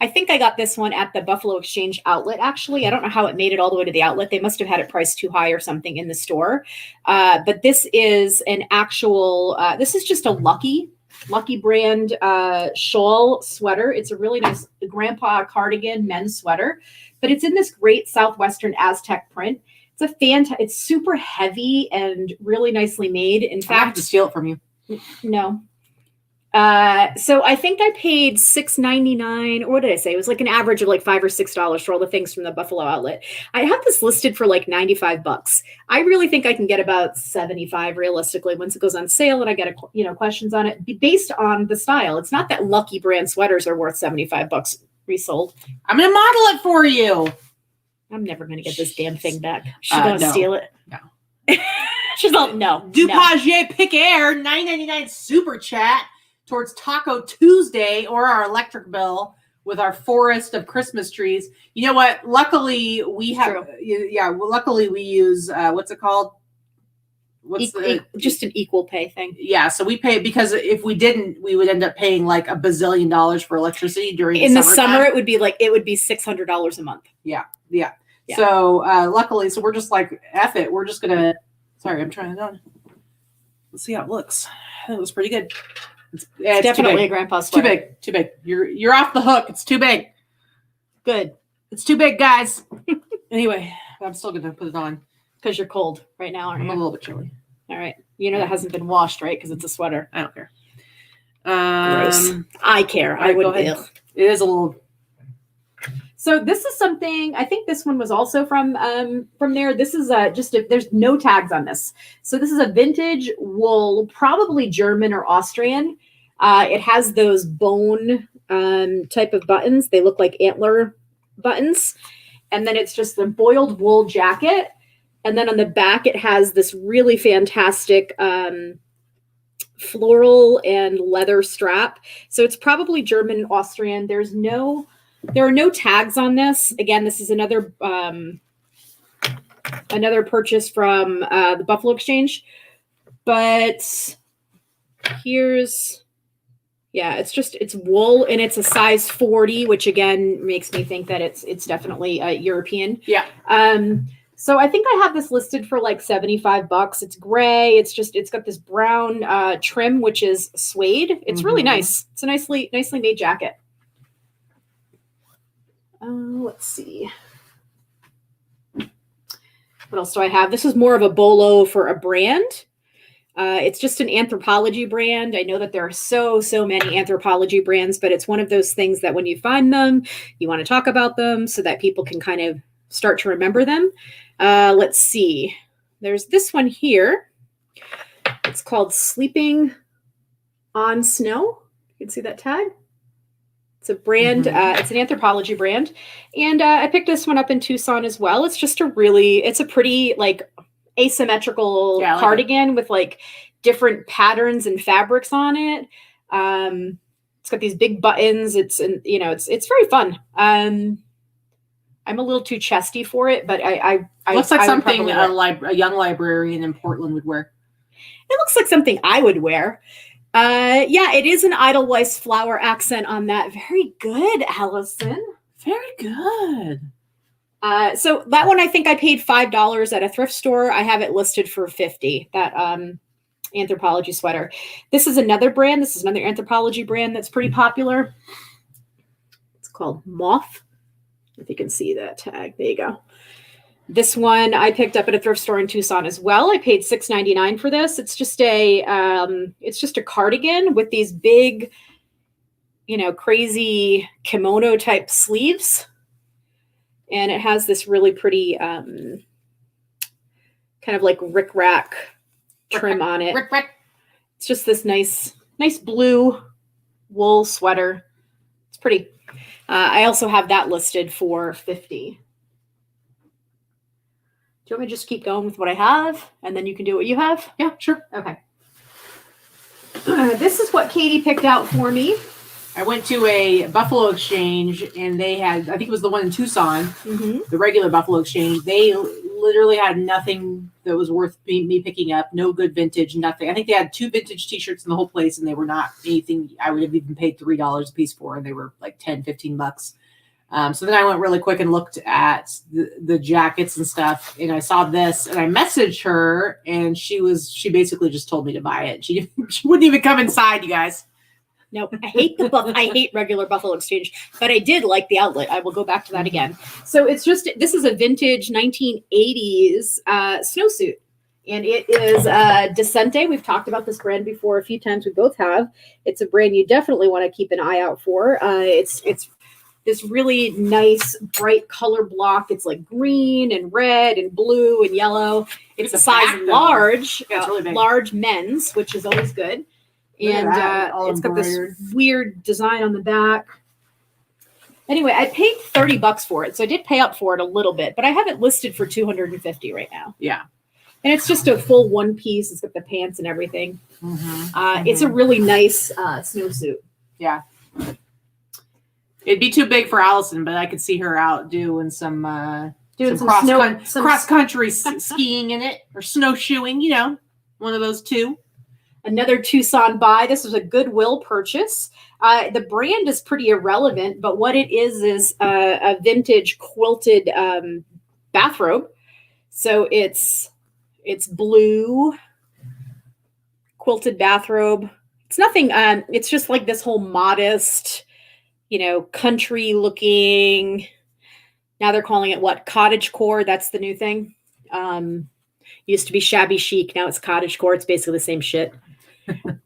I think I got this one at the Buffalo Exchange outlet, actually. I don't know how it made it all the way to the outlet. They must have had it priced too high or something in the store. But this is an actual, this is just a Lucky brand shawl sweater. It's a really nice grandpa cardigan men's sweater, but it's in this great Southwestern Aztec print. It's super heavy and really nicely made. In fact, I have to steal it from you. No. So I think I paid $6.99, or what did I say? It was like an average of like $5 or $6 for all the things from the Buffalo outlet. I have this listed for like $95. I really think I can get about 75 realistically once it goes on sale and I get questions on it based on the style. It's not that Lucky brand sweaters are worth $75 resold. I'm gonna model it for you. I'm never gonna get this damn thing back. She's gonna steal it. No. She's like, no. DuPagier Pick Air $9.99 super chat towards Taco Tuesday or our electric bill with our forest of Christmas trees. You know what? Luckily we have. Luckily we use what's it called? Just an equal pay thing. Yeah, so we pay because if we didn't, we would end up paying like $1 bazillion for electricity during the summer. It would be $600 a month. Yeah. So luckily, so we're just like, F it. We're just gonna. Sorry, I'm trying it on. Let's see how it looks. It looks pretty good. It's definitely a grandpa sweater. Too big. You're off the hook. It's too big. Good. It's too big, guys. Anyway, I'm still gonna put it on because you're cold right now, aren't you? I'm a little bit chilly. All right. That hasn't been washed, right? Because it's a sweater. I don't care. Gross. I care. I would. It is a little. So this is something, I think this one was also from there. This is there's no tags on this. So this is a vintage wool, probably German or Austrian. It has those bone type of buttons. They look like antler buttons. And then it's just the boiled wool jacket. And then on the back, it has this really fantastic floral and leather strap. So it's probably German and Austrian. There are no tags on this. Again, this is another purchase from the Buffalo Exchange. But it's wool and it's a size 40, which again makes me think that it's definitely European. Yeah. So I think I have this listed for like $75. It's gray. It's got this brown trim, which is suede. It's really nice. It's a nicely made jacket. Let's see. What else do I have? This is more of a bolo for a brand. It's just an Anthropologie brand. I know that there are so many Anthropologie brands, but it's one of those things that when you find them, you want to talk about them so that people can kind of start to remember them. Let's see. There's this one here. It's called Sleeping on Snow. You can see that tag. It's a brand. It's an Anthropologie brand. And I picked this one up in Tucson as well. It's just it's a pretty like asymmetrical cardigan with like different patterns and fabrics on it. It's got these big buttons. It's very fun. I'm a little too chesty for it, but I looks like something a young librarian in Portland would wear. It looks like something I would wear. Yeah, it is an Edelweiss flower accent on that. Very good, Allison. Very good. So that one, I think I paid $5 at a thrift store. I have it listed for $50. That Anthropologie sweater. This is another brand. This is another Anthropologie brand that's pretty popular. It's called Moth. If you can see that tag, there you go. This one I picked up at a thrift store in Tucson as well. I paid $6.99 for this. It's just a cardigan with these big, crazy kimono type sleeves, and it has this really pretty kind of like rickrack trim on it. It's just this nice blue wool sweater. It's pretty. I also have that listed for $50. Do you want me to just keep going with what I have, and then you can do what you have? Yeah, sure. Okay. This is what Katy picked out for me. I went to a Buffalo Exchange, and they had, I think it was the one in Tucson, the regular Buffalo Exchange. They literally had nothing that was worth me picking up. No good vintage, nothing. I think they had 2 vintage t-shirts in the whole place, and they were not anything I would have even paid $3 a piece for, and they were like 10, 15 bucks. So then I went really quick and looked at the jackets and stuff, and I saw this, and I messaged her, and she basically just told me to buy it. She wouldn't even come inside, you guys. No, I hate regular Buffalo Exchange, but I did like the outlet. I will go back to that again. So this is a vintage 1980s snowsuit, and it is Decente. We've talked about this brand before a few times. We both have. It's a brand you definitely want to keep an eye out for. It's this really nice bright color block. It's like green and red and blue and yellow. It's a size large, really large men's, which is always good. And it's got this weird design on the back. Anyway, I paid $30 for it, so I did pay up for it a little bit, but I have it listed for $250 right now. Yeah, and it's just a full one piece. It's got the pants and everything. It's a really nice snowsuit. Yeah, it'd be too big for Allison, but I could see her out doing some cross country skiing in it, or snowshoeing. One of those two. Another Tucson buy. This was a Goodwill purchase. The brand is pretty irrelevant, but what it is a vintage quilted bathrobe. So it's blue quilted bathrobe. It's nothing. It's just like this whole modest, country looking. Now they're calling it what? Cottagecore. That's the new thing. Used to be shabby chic. Now it's cottagecore. It's basically the same shit.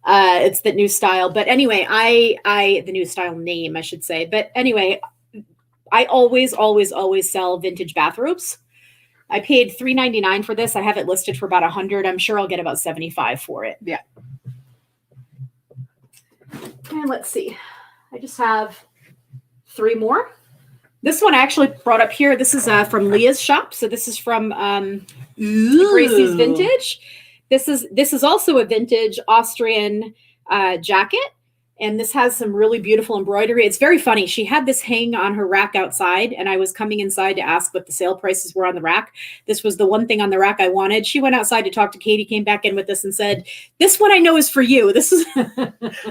It's the new style. But anyway, the new style name, I should say. But anyway, I always sell vintage bathrobes. I paid $3.99 for this. I have it listed for about $100. I'm sure I'll get about $75 for it. Yeah. And let's see. I just have 3 more. This one I actually brought up here. This is from Leah's shop. So this is from Gracie's Vintage. This is also a vintage Austrian jacket, and this has some really beautiful embroidery. It's very funny. She had this hang on her rack outside, and I was coming inside to ask what the sale prices were on the rack. This was the one thing on the rack I wanted. She went outside to talk to Katy, came back in with this and said, "This one I know is for you." This is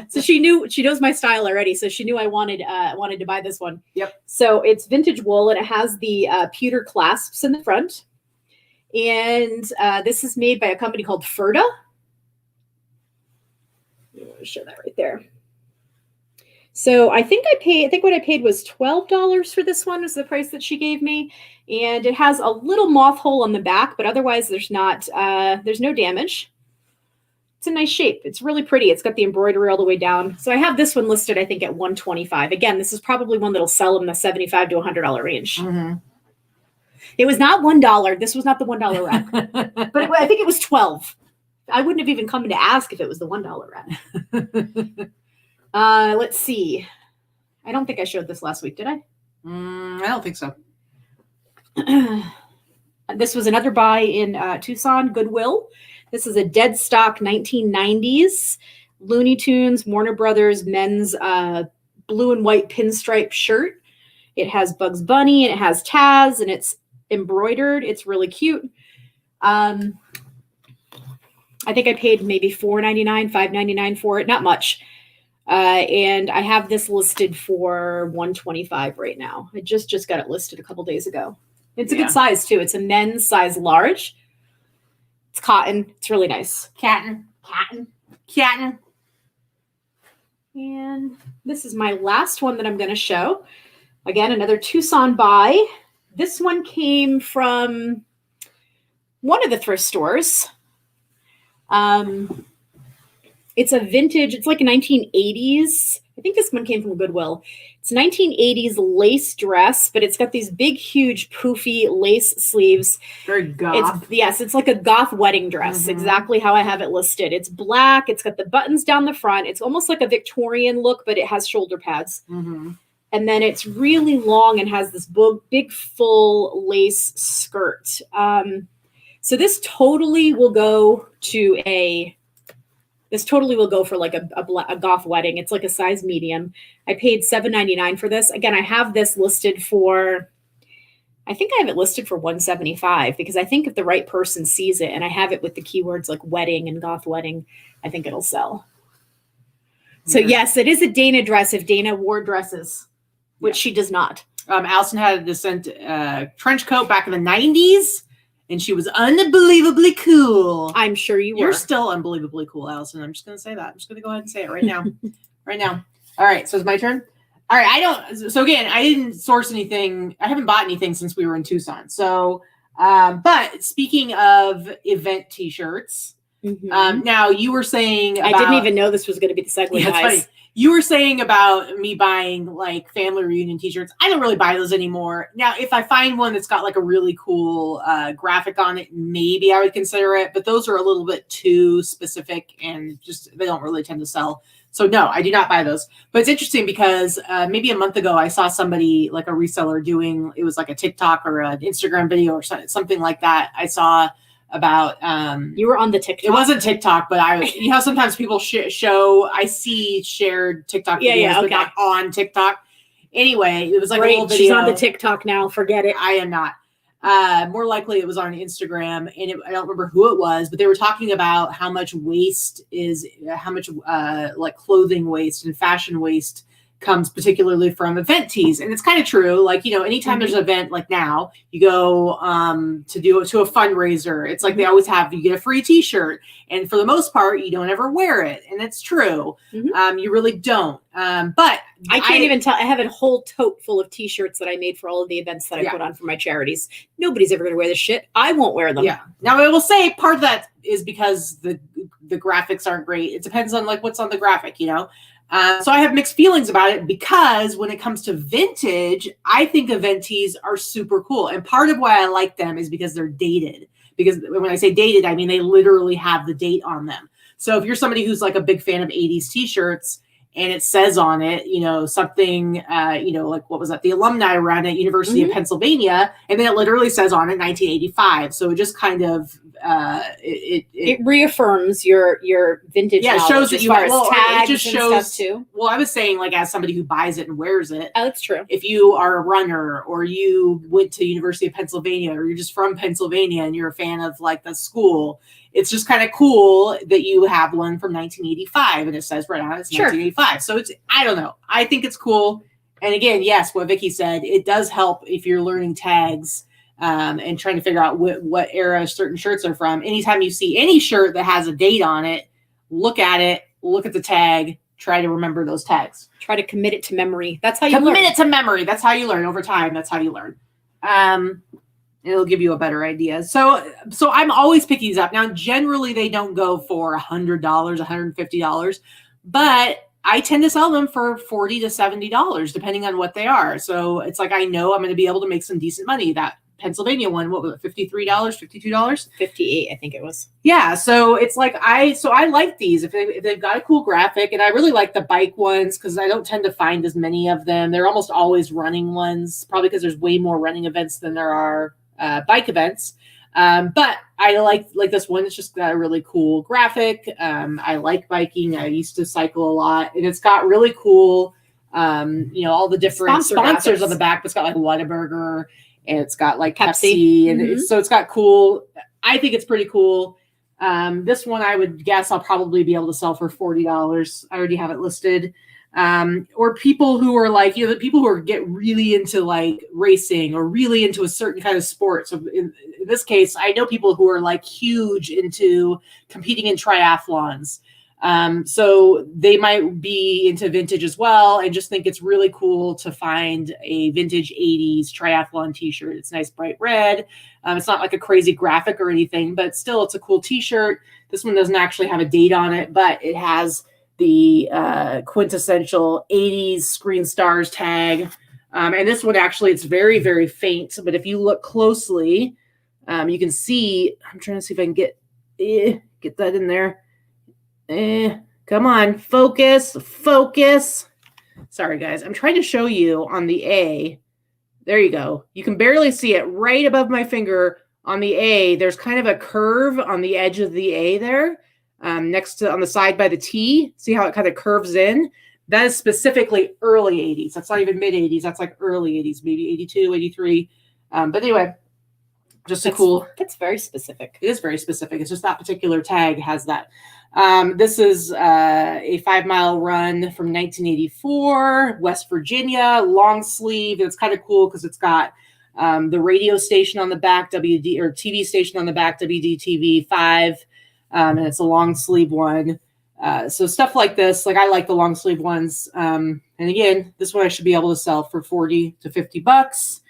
so she knows my style already, so she knew I wanted to buy this one. Yep. So it's vintage wool, and it has the pewter clasps in the front. And this is made by a company called Ferda. I'm going to show that right there. So I think what I paid was $12 for this one, was the price that she gave me. And it has a little moth hole on the back, but otherwise there's no damage. It's a nice shape. It's really pretty. It's got the embroidery all the way down. So I have this one listed, I think, at $125. Again, this is probably one that'll sell in the $75 to $100 range. It was not $1. This was not the $1 rack, but I think it was $12. I wouldn't have even come to ask if it was the $1 rack. Let's see. I don't think I showed this last week, did I? I don't think so. This was another buy in Tucson, Goodwill. This is a dead stock 1990s Looney Tunes, Warner Brothers men's blue and white pinstripe shirt. It has Bugs Bunny and it has Taz and it's embroidered. It's really cute. I think I paid maybe $4.99, $5.99 for it. Not much. And I have this listed for $125 right now. I just got it listed a couple days ago. It's a good size too. It's a men's size large. It's cotton. It's really nice. Catton. And this is my last one that I'm going to show. Again, another Tucson buy. This one came from one of the thrift stores. It's a vintage, it's like a 1980s. I think this one came from Goodwill. It's a 1980s lace dress, but it's got these big, huge, poofy lace sleeves. Very goth. It's like a goth wedding dress, exactly how I have it listed. It's black. It's got the buttons down the front. It's almost like a Victorian look, but it has shoulder pads. And then it's really long and has this big, full lace skirt. So this totally will go for like a goth wedding. It's like a size medium. I paid $7.99 for this. Again, I have this listed for, I think I have it listed for $175 because I think if the right person sees it and I have it with the keywords like wedding and goth wedding, I think it'll sell. So yes, it is a Dana dress if Dana wore dresses, which she does not. Allison had a Descent trench coat back in the 90s. And she was unbelievably cool. I'm sure you were. You're still unbelievably cool, Allison. I'm just going to say that. I'm just going to go ahead and say it right now. Right now. All right. So it's my turn. All right. So again, I didn't source anything. I haven't bought anything since we were in Tucson. So, but speaking of event t-shirts, now you were saying about, I didn't even know this was going to be the segue. Yeah, funny. You were saying about me buying like family reunion t-shirts. I don't really buy those anymore. Now, if I find one that's got like a really cool graphic on it, maybe I would consider it. But those are a little bit too specific and just they don't really tend to sell. So no, I do not buy those. But it's interesting because maybe a month ago I saw somebody like a reseller doing, it was like a TikTok or an Instagram video or something like that. I saw about you were on the TikTok. It wasn't TikTok, but sometimes people I see shared TikTok videos, but not on TikTok. Anyway, it was like a little video. She's on the TikTok now. Forget it. I am not. More likely it was on Instagram, and I don't remember who it was, but they were talking about how much like clothing waste and fashion waste comes particularly from event tees. And it's kind of true. Like, anytime there's an event like now, you go to a fundraiser. It's like they always have, you get a free t-shirt. And for the most part, you don't ever wear it. And it's true. You really don't. But I can't even tell. I have a whole tote full of t-shirts that I made for all of the events that I put on for my charities. Nobody's ever going to wear this shit. I won't wear them. Yeah. Now I will say part of that is because the graphics aren't great. It depends on like what's on the graphic, So I have mixed feelings about it because when it comes to vintage, I think event tees are super cool. And part of why I like them is because they're dated. Because when I say dated, I mean they literally have the date on them. So if you're somebody who's like a big fan of 80s t-shirts and it says on it, something, like what was that? The alumni run at University of Pennsylvania. And then it literally says on it 1985. So it just kind of, it reaffirms your vintage. Yeah, it shows that you tags it just shows and stuff too. Well, I was saying like as somebody who buys it and wears it. Oh, that's true. If you are a runner or you went to University of Pennsylvania or you're just from Pennsylvania and you're a fan of like the school, it's just kind of cool that you have one from 1985 and it says right on it, it's 1985. So I don't know. I think it's cool. And again, yes, what Vikki said, it does help if you're learning tags. And trying to figure out what era certain shirts are from. Anytime you see any shirt that has a date on it, look at it, look at the tag, try to remember those tags. Try to commit it to memory. That's how you learn. Commit it to memory. That's how you learn over time. That's how you learn. It'll give you a better idea. So I'm always picking these up. Now, generally they don't go for $100, $150, but I tend to sell them for $40 to $70, depending on what they are. So it's like, I know I'm going to be able to make some decent money Pennsylvania one, what was it, $53, $52? 58, I think it was. Yeah, so it's like I like these if they've got a cool graphic, and I really like the bike ones because I don't tend to find as many of them. They're almost always running ones, probably because there's way more running events than there are bike events. But I like this one. It's just got a really cool graphic. I like biking. I used to cycle a lot, and it's got really cool, all the different sponsors on the back. But it's got like Whataburger, and it's got like Pepsi, and so it's got cool. I think it's pretty cool. This one I would guess I'll probably be able to sell for $40. I already have it listed. Or people who are like, the people who get really into like racing or really into a certain kind of sport. So in this case, I know people who are like huge into competing in triathlons. So they might be into vintage as well and just think it's really cool to find a vintage 80s triathlon t-shirt. It's nice, bright red. It's not like a crazy graphic or anything, but still it's a cool t-shirt. This one doesn't actually have a date on it, but it has the quintessential 80s Screen Stars tag. And this one actually, it's very, very faint. But if you look closely, you can see, I'm trying to see if I can get that in there. Come on, focus. Sorry, guys. I'm trying to show you on the A. There you go. You can barely see it right above my finger on the A. There's kind of a curve on the edge of the A there. Next to on the side by the T, see how it kind of curves in? That is specifically early 80s. That's not even mid 80s. That's like early 80s, maybe 82, 83. But anyway, that's cool. That's very specific. It is very specific. It's just that particular tag has that. This is a 5-mile run from 1984, West Virginia, long sleeve. It's kind of cool because it's got the radio station on the back, WD or TV station on the back, WDTV 5. And it's a long sleeve one. So stuff like this, like I like the long sleeve ones. And again, this one I should be able to sell for $40 to $50.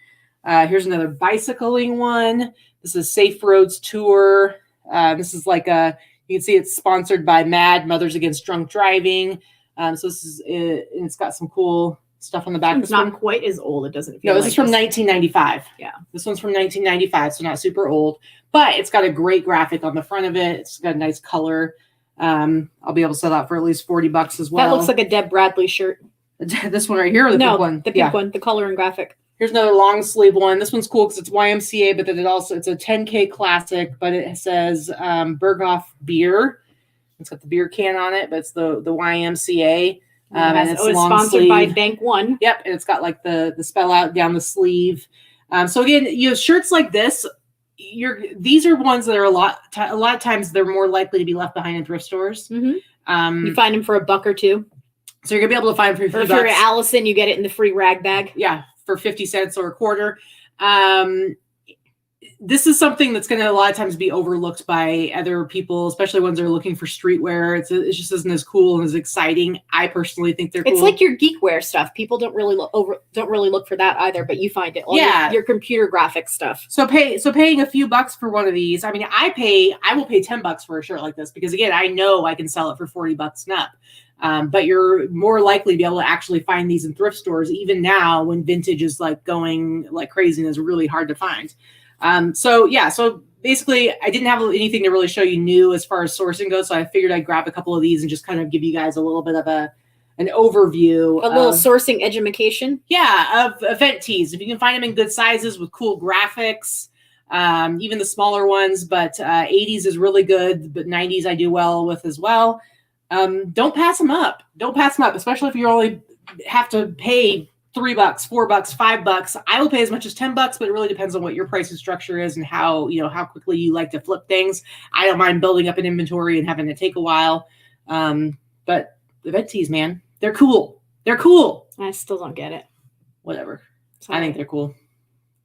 Here's another bicycling one. This is Safe Roads Tour. This is like you can see it's sponsored by MAD, Mothers Against Drunk Driving. So this is, it's got some cool stuff on the back. It's not quite as old. It doesn't feel No, this is from 1995. Yeah. This one's from 1995, so not super old. But it's got a great graphic on the front of it. It's got a nice color. I'll be able to sell that for at least $40 as well. That looks like a Deb Bradley shirt. This one right here, or the pink one? The pink one, the color and graphic. Here's another long sleeve one. This one's cool because it's YMCA, but then it's a 10K classic, but it says Berghoff beer. It's got the beer can on it, but it's the YMCA. And it's sponsored sleeve by Bank One. Yep, and it's got like the spell out down the sleeve. So again, shirts like this, these are ones that are a lot of times they're more likely to be left behind in thrift stores. Mm-hmm. You find them for $1 or $2. So you're gonna be able to find them for $50. Or if you're Allison, you get it in the free rag bag. Yeah, for 50 cents or a quarter. This is something that's going to a lot of times be overlooked by other people, especially ones that are looking for streetwear. It just isn't as cool and as exciting. I personally think they're cool. It's like your geekware stuff. People don't really look for that either, but you find it. Your computer graphic stuff. So paying a few bucks for one of these. I mean, I will pay $10 for a shirt like this because again, I know I can sell it for $40 and up. But you're more likely to be able to actually find these in thrift stores, even now when vintage is like going like crazy and is really hard to find. So basically I didn't have anything to really show you new as far as sourcing goes. So I figured I'd grab a couple of these and just kind of give you guys a little bit of an overview. A little sourcing education. Yeah. Of event tees. If you can find them in good sizes with cool graphics, even the smaller ones, but 80s is really good, but 90s I do well with as well. Don't pass them up. Especially if you only have to pay $3, $4, $5. I will pay as much as $10, but it really depends on what your pricing structure is and how quickly you like to flip things. I don't mind building up an inventory and having it take a while. But event tees, man, they're cool. I still don't get it. Whatever. Sorry. I think they're cool.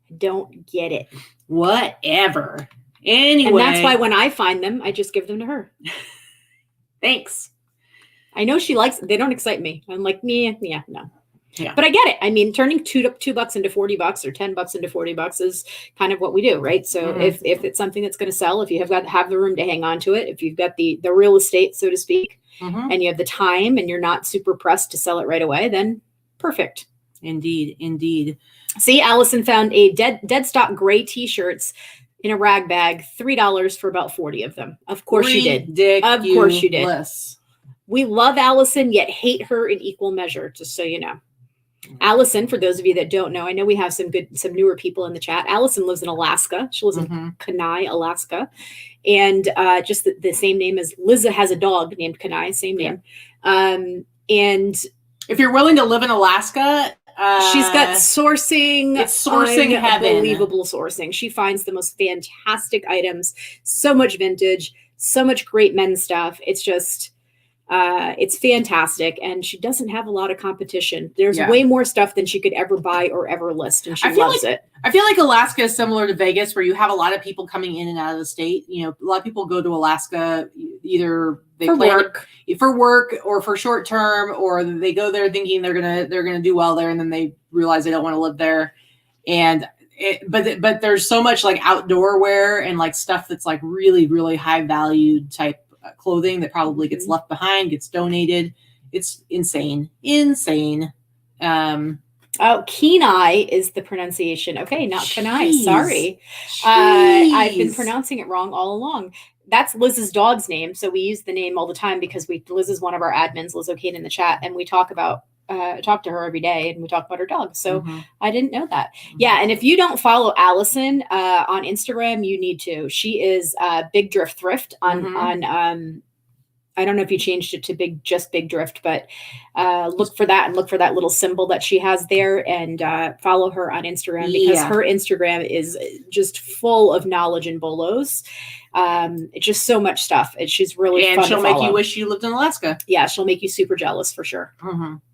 I don't get it. Whatever. Anyway. And that's why when I find them, I just give them to her. Thanks. I know she likes, they don't excite me. I'm like, no. Yeah. But I get it. I mean, turning $2 into $40 or $10 into $40 is kind of what we do, right? So if it's something that's going to sell, if you have the room to hang on to it, if you've got the real estate, so to speak, and you have the time and you're not super pressed to sell it right away, then perfect. Indeed, indeed. See, Allison found a dead stock gray t-shirts in a rag bag, $3 for about 40 of them. Of course you did. Of course you did. We love Allison, yet hate her in equal measure, just so you know. Allison, for those of you that don't know, I know we have some newer people in the chat. Allison lives in Alaska. She lives in Kenai, Alaska. And just the same name as Liza has a dog named Kenai, same name. And if you're willing to live in Alaska, she's got sourcing. It's sourcing heaven. Unbelievable sourcing. She finds the most fantastic items, so much vintage, so much great men's stuff. It's just, it's fantastic. And she doesn't have a lot of competition. There's way more stuff than she could ever buy or ever list. And she loves it. I feel like Alaska is similar to Vegas, where you have a lot of people coming in and out of the state. You know, a lot of people go to Alaska, either they for work or for short term, or they go there thinking they're gonna do well there, and then they realize they don't want to live there. And but there's so much like outdoor wear and like stuff that's like really, really high value type clothing that probably gets left behind, gets donated. It's insane. Oh, Kenai is the pronunciation. Okay, not Kenai. Sorry. I've been pronouncing it wrong all along. That's Liz's dog's name. So we use the name all the time because Liz is one of our admins, Liz O'Kane, in the chat. And we talk to her every day, and we talk about her dog. So I didn't know that. Yeah. And if you don't follow Allison on Instagram, you need to. She is Big Drift Thrift on I don't know if you changed it to Big Drift, but look for that and look for that little symbol that she has there, and follow her on Instagram, because her Instagram is just full of knowledge and bolos. It's just so much stuff. She's really fun to follow. And she'll make you wish you lived in Alaska. Yeah, she'll make you super jealous for sure.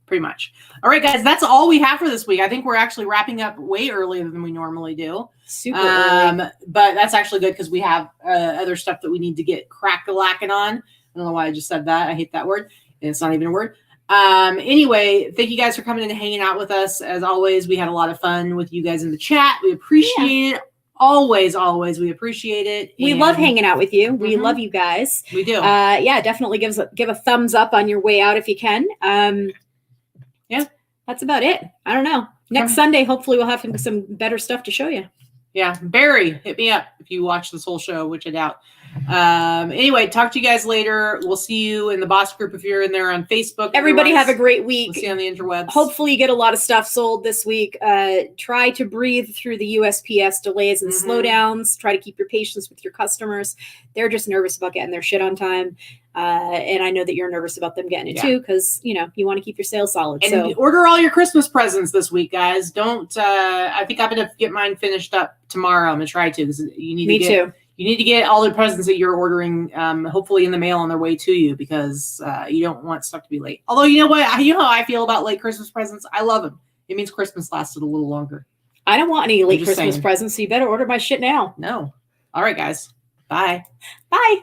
Pretty much. All right, guys, that's all we have for this week. I think we're actually wrapping up way earlier than we normally do. Super early. But that's actually good because we have other stuff that we need to get crack-a-lacking on. I don't know why I just said that. I hate that word. It's not even a word. Anyway, thank you guys for coming in and hanging out with us. As always, we had a lot of fun with you guys in the chat. We appreciate it. Always, we appreciate it. We love hanging out with you. We love you guys. We do. Yeah, definitely give a thumbs up on your way out if you can. Yeah, that's about it. I don't know. Next Sunday, hopefully we'll have some better stuff to show you. Yeah, Barry, hit me up if you watch this whole show, which I doubt. Anyway, talk to you guys later. We'll see you in the boss group if you're in there on Facebook. Everybody have a great week. We'll see you on the interwebs. Hopefully you get a lot of stuff sold this week. Try to breathe through the USPS delays and slowdowns. Try to keep your patience with your customers. They're just nervous about getting their shit on time. And I know that you're nervous about them getting it too, because you want to keep your sales solid. And so order all your Christmas presents this week, guys. Don't. I think I'm gonna get mine finished up tomorrow. I'm gonna try to, because you need to get. You need to get all the presents that you're ordering, hopefully in the mail on their way to you, because you don't want stuff to be late. Although, you know what? You know how I feel about late Christmas presents. I love them. It means Christmas lasted a little longer. I don't want any late Christmas presents, so you better order my shit now. No. All right, guys. Bye. Bye.